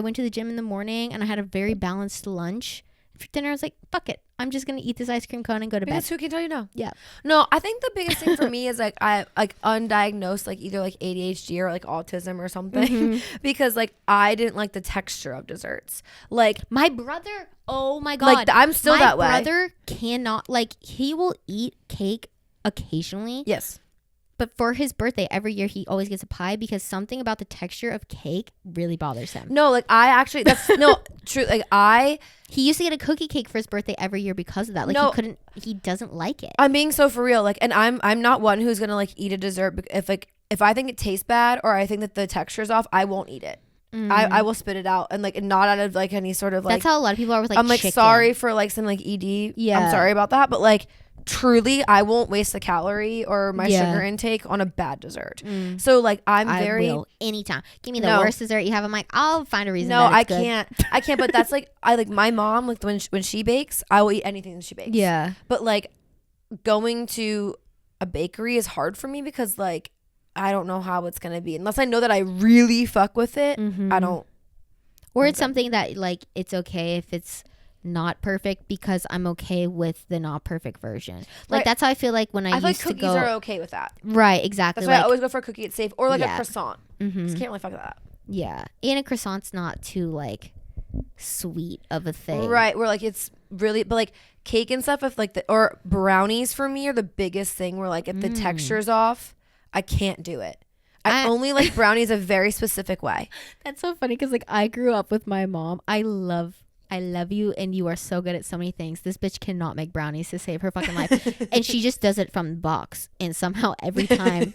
went to the gym in the morning and I had a very balanced lunch. For dinner I was like, fuck it, I'm just gonna eat this ice cream cone and go to bed. Who can tell you no? Yeah. No, I think the biggest thing for me is like I like undiagnosed like either like ADHD or like autism or something because like I didn't like the texture of desserts. Like my brother, oh my god, like I'm still that way. My brother cannot, like, he will eat cake occasionally. Yes. But for his birthday every year he always gets a pie because something about the texture of cake really bothers him. No, like I actually that's no true. Like he used to get a cookie cake for his birthday every year because of that. Like he doesn't like it. I'm being so for real. Like, and I'm not one who's gonna like eat a dessert if I think it tastes bad or I think that the texture's off, I won't eat it. I will spit it out and like not out of like any sort of like. That's how a lot of people are with like. I'm like chicken. Sorry for like some like ED. Yeah, I'm sorry about that, but like truly, I won't waste a calorie or my sugar intake on a bad dessert. So like I will anytime. Give me the worst dessert you have. I'm like, I'll find a reason. No, I can't. I can't. But that's like I like my mom. Like when she bakes, I will eat anything that she bakes. Yeah. But like going to a bakery is hard for me because like I don't know how it's gonna be unless I know that I really fuck with it. I don't. Or it's something that like it's okay if it's not perfect because I'm okay with the not perfect version. Like that's how I feel like when I used like to go. Cookies are okay with that. Right, exactly. That's why I always go for a cookie. It's safe or like a croissant. Just can't really fuck with that. Yeah, and a croissant's not too like sweet of a thing. Right, where like it's really, but like cake and stuff, if like or brownies for me are the biggest thing. Where like if the texture's off, I can't do it. I only like brownies a very specific way. That's so funny because like I grew up with my mom. I love you and you are so good at so many things. This bitch cannot make brownies to save her fucking life. And she just does it from the box. And somehow every time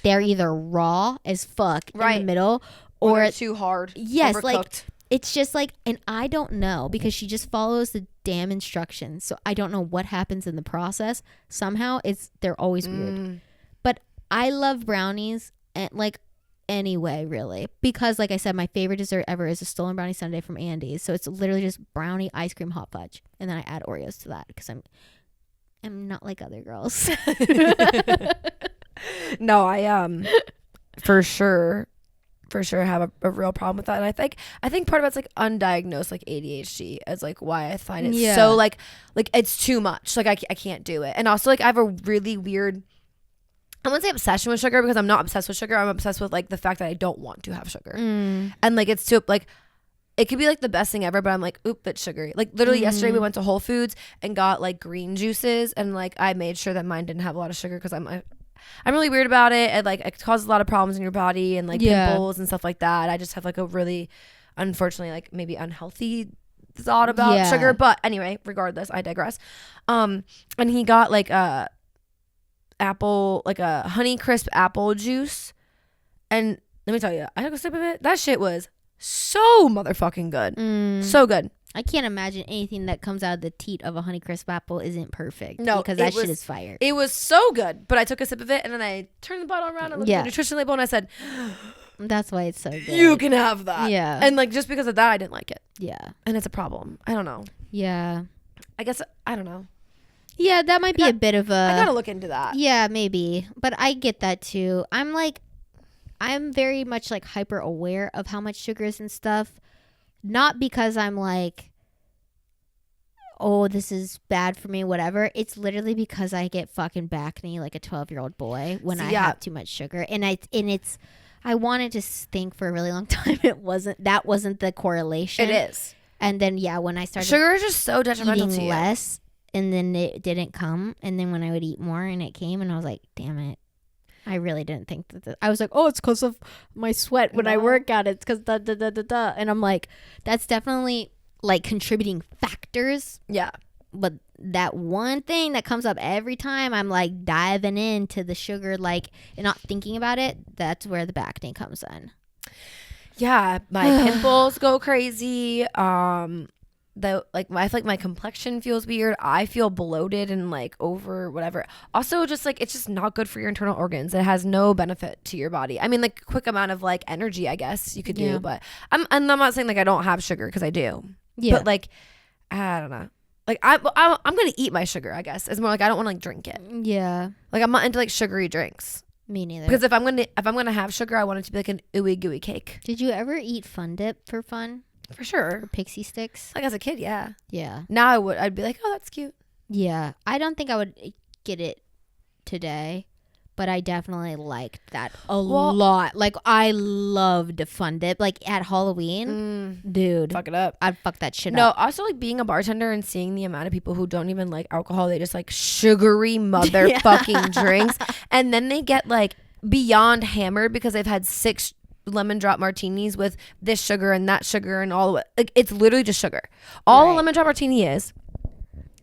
they're either raw as fuck in the middle or too hard. Yes, overcooked. like it's just like, and I don't know because she just follows the damn instructions. So I don't know what happens in the process. Somehow they're always weird. But I love brownies and like anyway, really, because like I said, my favorite dessert ever is a stolen brownie sundae from Andy's. So it's literally just brownie, ice cream, hot fudge, and then I add Oreos to that because I'm not like other girls. No, I for sure have a real problem with that. And I think part of it's like undiagnosed like ADHD as like why I find it so like it's too much. Like I can't do it. And also like I have a really weird, I wouldn't say obsession with sugar because I'm not obsessed with sugar. I'm obsessed with like the fact that I don't want to have sugar. And like it's too like it could be like the best thing ever, but I'm like, oop, that's sugary. Like literally yesterday we went to Whole Foods and got like green juices and like I made sure that mine didn't have a lot of sugar because I'm really weird about it. And like it causes a lot of problems in your body and like pimples and stuff like that. I just have like a really, unfortunately, like maybe unhealthy thought about sugar. But anyway, regardless, I digress. And he got like a Honey Crisp apple juice. And let me tell you, I took a sip of it. That shit was So motherfucking good. So good. I can't imagine anything that comes out of the teat of a Honeycrisp apple isn't perfect. No, because that shit is fire. It was so good. But I took a sip of it and then I turned the bottle around and looked at the nutrition label and I said, that's why it's so good. You can have that. Yeah. And like just because of that, I didn't like it. Yeah. And it's a problem. I don't know. Yeah. I guess I don't know. Yeah, that might be a bit of a. I gotta look into that. Yeah, maybe. But I get that too. I'm very much like hyper aware of how much sugar is and stuff. Not because I'm like, oh, this is bad for me, whatever. It's literally because I get fucking backney like a 12-year-old boy when I have too much sugar. And I wanted to think for a really long time that wasn't the correlation. It is. And then when I started sugar is just so detrimental to you. Less, and then it didn't come, and then when I would eat more and it came, and I was like, damn it, I really didn't think that. I was like, oh, it's because of my sweat when I work out. It's because da. And I'm like, that's definitely like contributing factors. Yeah. But that one thing that comes up every time I'm like diving into the sugar, like, and not thinking about it, that's where the back thing comes in. Yeah, my pimples go crazy. I feel like my complexion feels weird. I feel bloated and like over whatever. Also, just like it's just not good for your internal organs. It has no benefit to your body. I mean, like a quick amount of like energy, I guess you could do, but I'm not saying like I don't have sugar because I do. Yeah. But like I don't know. Like I'm gonna eat my sugar. I guess it's more like I don't want to like drink it. Yeah. Like I'm not into like sugary drinks. Me neither. Because if I'm gonna have sugar, I want it to be like an ooey gooey cake. Did you ever eat Fun Dip for fun? For sure. Or Pixie Sticks? Like as a kid, yeah. Yeah. Now I'd be like, oh, that's cute. Yeah. I don't think I would get it today, but I definitely liked that a lot. Like I loved Fun Dip. Like at Halloween, dude. Fuck it up. I'd fuck that shit up. No, also like being a bartender and seeing the amount of people who don't even like alcohol, they just like sugary motherfucking drinks. And then they get like beyond hammered because they've had 6 lemon drop martinis with this sugar and that sugar and all of it. Like it's literally just sugar. All a lemon drop martini is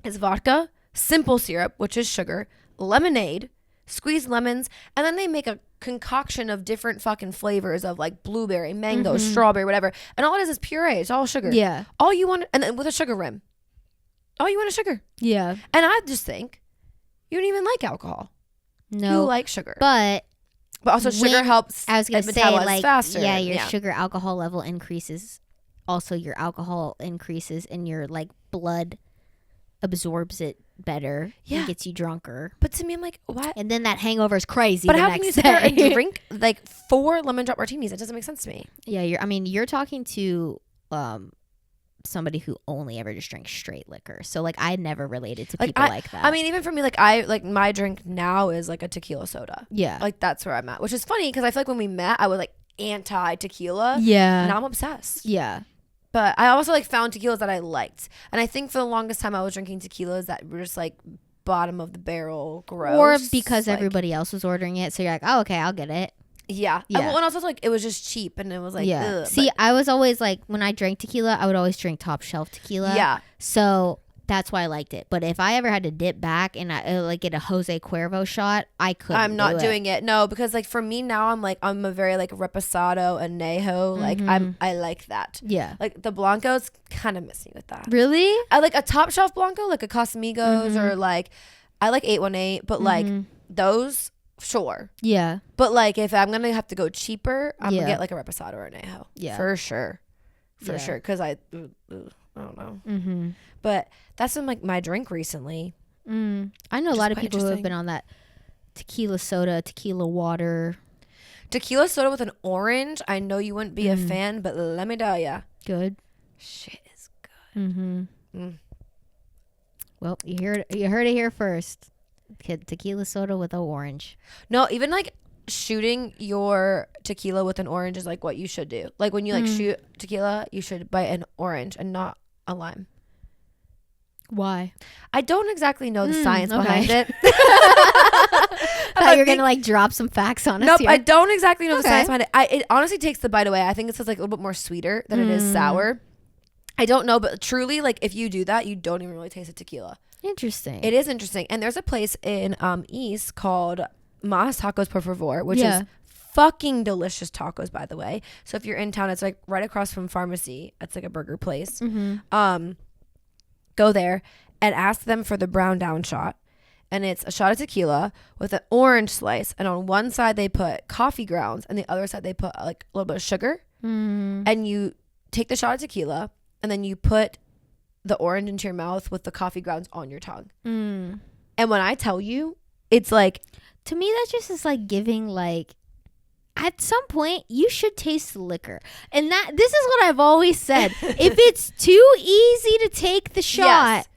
vodka, simple syrup, which is sugar, lemonade, squeezed lemons, and then they make a concoction of different fucking flavors of like blueberry, mango, strawberry, whatever. And all it is puree. It's all sugar. Yeah. All you want, and then with a sugar rim. All you want is sugar. Yeah. And I just think you don't even like alcohol. No. You like sugar. But also sugar helps. I was gonna say like faster. Yeah, your sugar alcohol level increases. Also, your alcohol increases, and your like blood absorbs it better. Yeah, and gets you drunker. But to me, I'm like, what? And then that hangover is crazy. But how can you sit there and drink like 4 lemon drop martinis? It doesn't make sense to me. Yeah, you're talking to somebody who only ever just drinks straight liquor. So like I never related to people like that. I mean, even for me, like I like my drink now is like a tequila soda. Yeah. Like that's where I'm at, which is funny because I feel like when we met, I was like anti tequila. Yeah. Now I'm obsessed. Yeah. But I also like found tequilas that I liked. And I think for the longest time I was drinking tequilas that were just like bottom of the barrel gross. Or because like, everybody else was ordering it. So you're like, oh, okay, I'll get it. Yeah. And also like it was just cheap and it was like, ugh, See, I was always like, when I drank tequila, I would always drink top shelf tequila. Yeah. So that's why I liked it. But if I ever had to dip back and I like get a Jose Cuervo shot, I couldn't. I'm not doing it. No, because like for me now, I'm a very like reposado anejo. Like I like that. Yeah. Like the blancos kind of miss me with that. Really? I like a top shelf blanco, like a Casamigos or like I like 818, but like those. Sure. Yeah. But like if I'm gonna have to go cheaper, I'm gonna get like a reposado or an anejo. Yeah. For sure. Sure. Because I don't know. But that's been like my drink recently. I know a lot of people who have been on that tequila soda, tequila water. Tequila soda with an orange. I know you wouldn't be a fan, but let me tell ya. Good. Shit is good. Well, you heard it here first. Tequila soda with an orange. No, even like shooting your tequila with an orange is like what you should do. Like when you like shoot tequila, you should buy an orange and not a lime. Why? I don't exactly know the science behind it. I thought you were gonna like drop some facts on us. Nope, here. I don't exactly know the science behind it. It honestly takes the bite away. I think it says like a little bit more sweeter than it is sour. I don't know, but truly, like if you do that, you don't even really taste the tequila. Interesting. It is interesting. And there's a place in East called Mas Tacos Por Favor, which is fucking delicious tacos, by the way. So if you're in town, it's like right across from Pharmacy. It's like a burger place. Go there and ask them for the brown down shot. And it's a shot of tequila with an orange slice. And on one side, they put coffee grounds. And the other side, they put like a little bit of sugar. And you take the shot of tequila. And then you put the orange into your mouth with the coffee grounds on your tongue. And when I tell you, it's like... To me, that just is like giving like... At some point, you should taste the liquor. And this is what I've always said. If it's too easy to take the shot...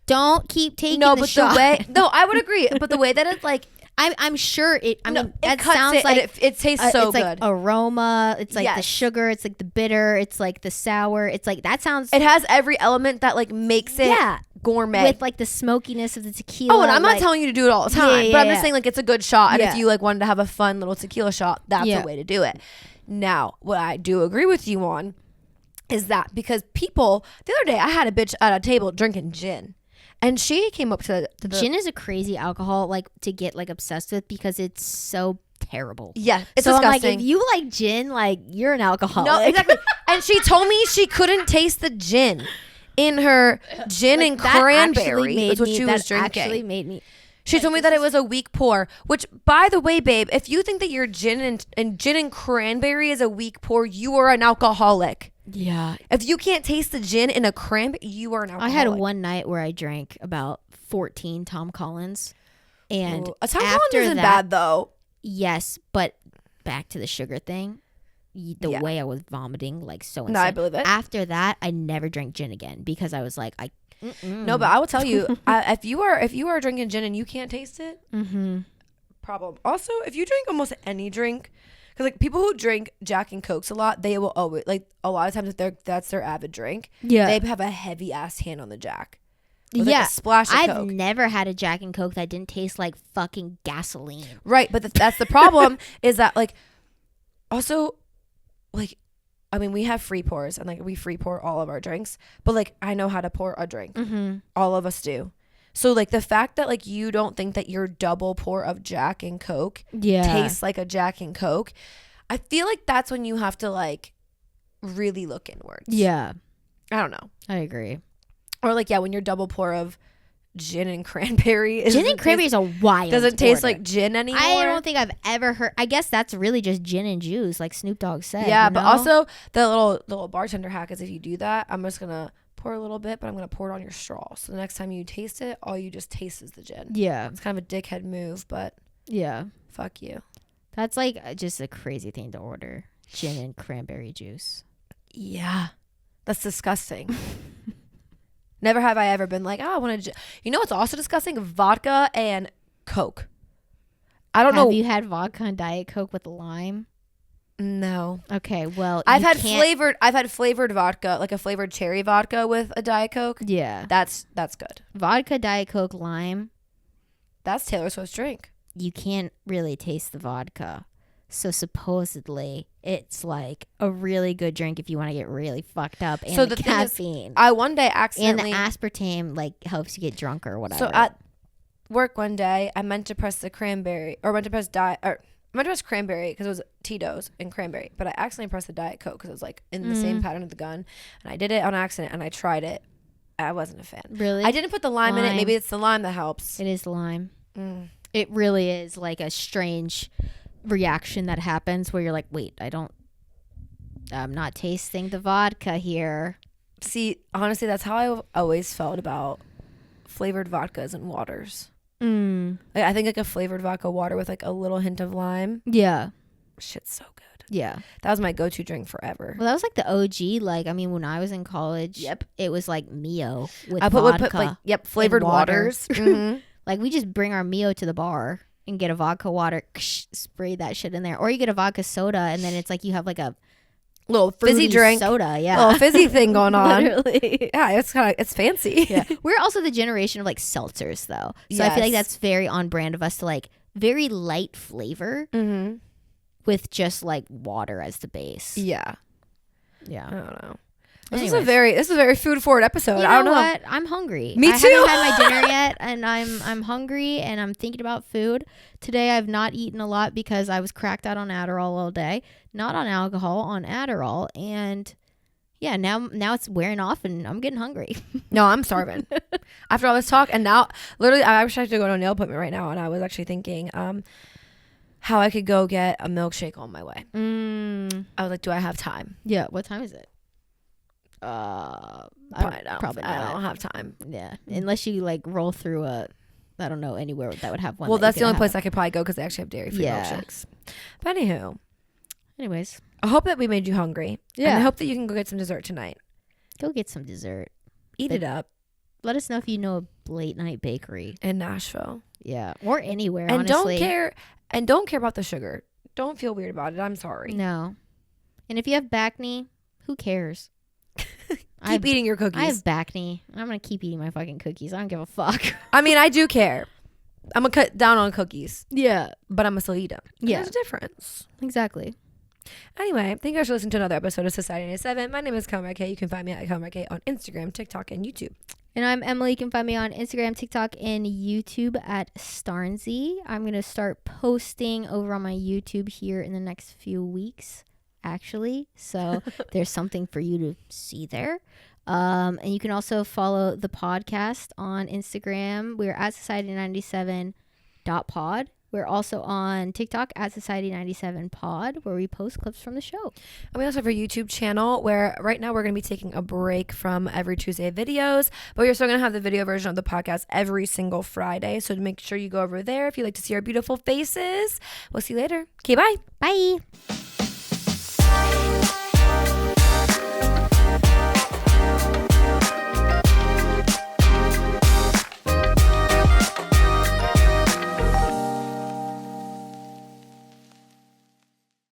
Don't keep taking the shot. I would agree. But the way that it's like, I'm sure it. I mean, it that sounds like it tastes so it's good. Like aroma. It's like the sugar. It's like the bitter. It's like the sour. It's like that sounds. It has every element that like makes it gourmet with like the smokiness of the tequila. Oh, and I'm not telling you to do it all the time, but I'm just saying like it's a good shot. And if you like wanted to have a fun little tequila shot, that's a way to do it. Now, what I do agree with you on is that because people the other day I had a bitch at a table drinking gin. And she came up to the gin is a crazy alcohol like to get like obsessed with because it's so terrible. Yeah, it's so disgusting. I'm like, if you like gin, like you're an alcoholic. No, exactly. And she told me she couldn't taste the gin in her gin and cranberry. That's what she was drinking. Actually made me. She told me that it was a weak pour. Which, by the way, babe, if you think that your gin and cranberry is a weak pour, you are an alcoholic. Yeah. If you can't taste the gin in a cranberry, you are an alcoholic. I had one night where I drank about 14 Tom Collins. And a Tom Collins isn't bad, though. Yes, but back to the sugar thing. The way I was vomiting, like so insane. No, I believe it. After that, I never drank gin again because I was like, No, but I will tell you, if you are drinking gin and you can't taste it, problem. Also, if you drink almost any drink, because like people who drink Jack and Cokes a lot, they will always like a lot of times if that's their avid drink, they have a heavy ass hand on the Jack. With like a splash of I've Coke. never had a Jack and Coke that didn't taste like fucking gasoline. Right, but that's the problem is that like also like I mean we have free pours and like we free pour all of our drinks, but like I know how to pour a drink. All of us do. So like the fact that like you don't think that your double pour of Jack and Coke tastes like a Jack and Coke, I feel like that's when you have to like really look inwards. Yeah. I don't know. I agree. Or like when your double pour of gin and cranberry is a wild doesn't taste order. like gin anymore. I don't think I've ever heard. I guess that's really just gin and juice, like Snoop Dogg said. Yeah, but also the little bartender hack is if you do that, I'm just gonna pour a little bit, but I'm gonna pour it on your straw. So the next time you taste it, all you just taste is the gin. Yeah, it's kind of a dickhead move, but fuck you. That's like just a crazy thing to order: gin and cranberry juice. Yeah, that's disgusting. Never have I ever been like, I want to. You know what's also disgusting? Vodka and Coke. I don't know. Have you had vodka and Diet Coke with lime? No. Okay, well, I've had flavored vodka, like a flavored cherry vodka with a Diet Coke. Yeah, that's good. Vodka, Diet Coke, lime. That's Taylor Swift's drink. You can't really taste the vodka. So supposedly it's like a really good drink if you want to get really fucked up. And so the caffeine. I one day accidentally... And the aspartame like helps you get drunk or whatever. So at work one day, I meant to press the cranberry or meant to press cranberry because it was Tito's and cranberry. But I accidentally pressed the Diet Coke because it was like in the same pattern of the gun. And I did it on accident and I tried it. I wasn't a fan. Really? I didn't put the lime in it. Maybe it's the lime that helps. It is the lime. It really is like a strange reaction that happens where you're like, wait, I'm not tasting the vodka here. See, honestly, that's how I've always felt about flavored vodkas and waters. Like, I think like a flavored vodka water with like a little hint of lime. Yeah. Shit's so good. Yeah. That was my go-to drink forever. Well, that was like the OG. Like, I mean, when I was in college, it was like Mio with vodka. Flavored waters. Like, we just bring our Mio to the bar and get a vodka water, spray that shit in there. Or you get a vodka soda, and then it's like you have like a little fizzy drink. Soda, yeah. Little fizzy thing going on. Literally. Yeah, it's fancy. Yeah. We're also the generation of like seltzers, though. So I feel like that's very on brand of us to like very light flavor with just like water as the base. Yeah. Yeah. I don't know. This is a very food forward episode. I don't know what? I'm hungry. Me too. I haven't had my dinner yet, and I'm hungry, and I'm thinking about food. Today I've not eaten a lot because I was cracked out on Adderall all day, not on alcohol, on Adderall, and yeah, now it's wearing off, and I'm getting hungry. No, I'm starving after all this talk, and now literally I wish I had to go to a nail appointment right now, and I was actually thinking how I could go get a milkshake on my way. I was like, do I have time? Yeah. What time is it? Probably not. I don't have time. Yeah, unless you like roll through I don't know, anywhere that would have one. Well, that's the only place I could probably go because they actually have dairy-free milkshakes. But anyways, I hope that we made you hungry. Yeah. And I hope that you can go get some dessert tonight. Go get some dessert. Eat it up. Let us know if you know a late night bakery In Nashville. Yeah, or anywhere. And honestly. don't care about the sugar. Don't feel weird about it. I'm sorry. No. And if you have back knee, who cares? Keep eating your cookies. I have back knee. I'm gonna keep eating my fucking cookies. I don't give a fuck. I mean, I do care. I'm gonna cut down on cookies. Yeah, but I'm gonna still eat them. Yeah, there's a difference. Exactly. Anyway, thank you guys for listening to another episode of Society 97. My name is Conrad K. You can find me at Conrad K on Instagram, TikTok, and YouTube. And I'm Emily. You can find me on Instagram, TikTok, and YouTube at Starnsy. I'm going to start posting over on my YouTube here in the next few weeks, actually. So there's something for you to see there. And you can also follow the podcast on Instagram. We're at society97.pod. We're also on TikTok at Society97pod, where we post clips from the show. And we also have our YouTube channel, where right now we're going to be taking a break from every Tuesday videos, but we're still going to have the video version of the podcast every single Friday. So make sure you go over there if you'd like to see our beautiful faces. We'll see you later. Okay, bye. Bye.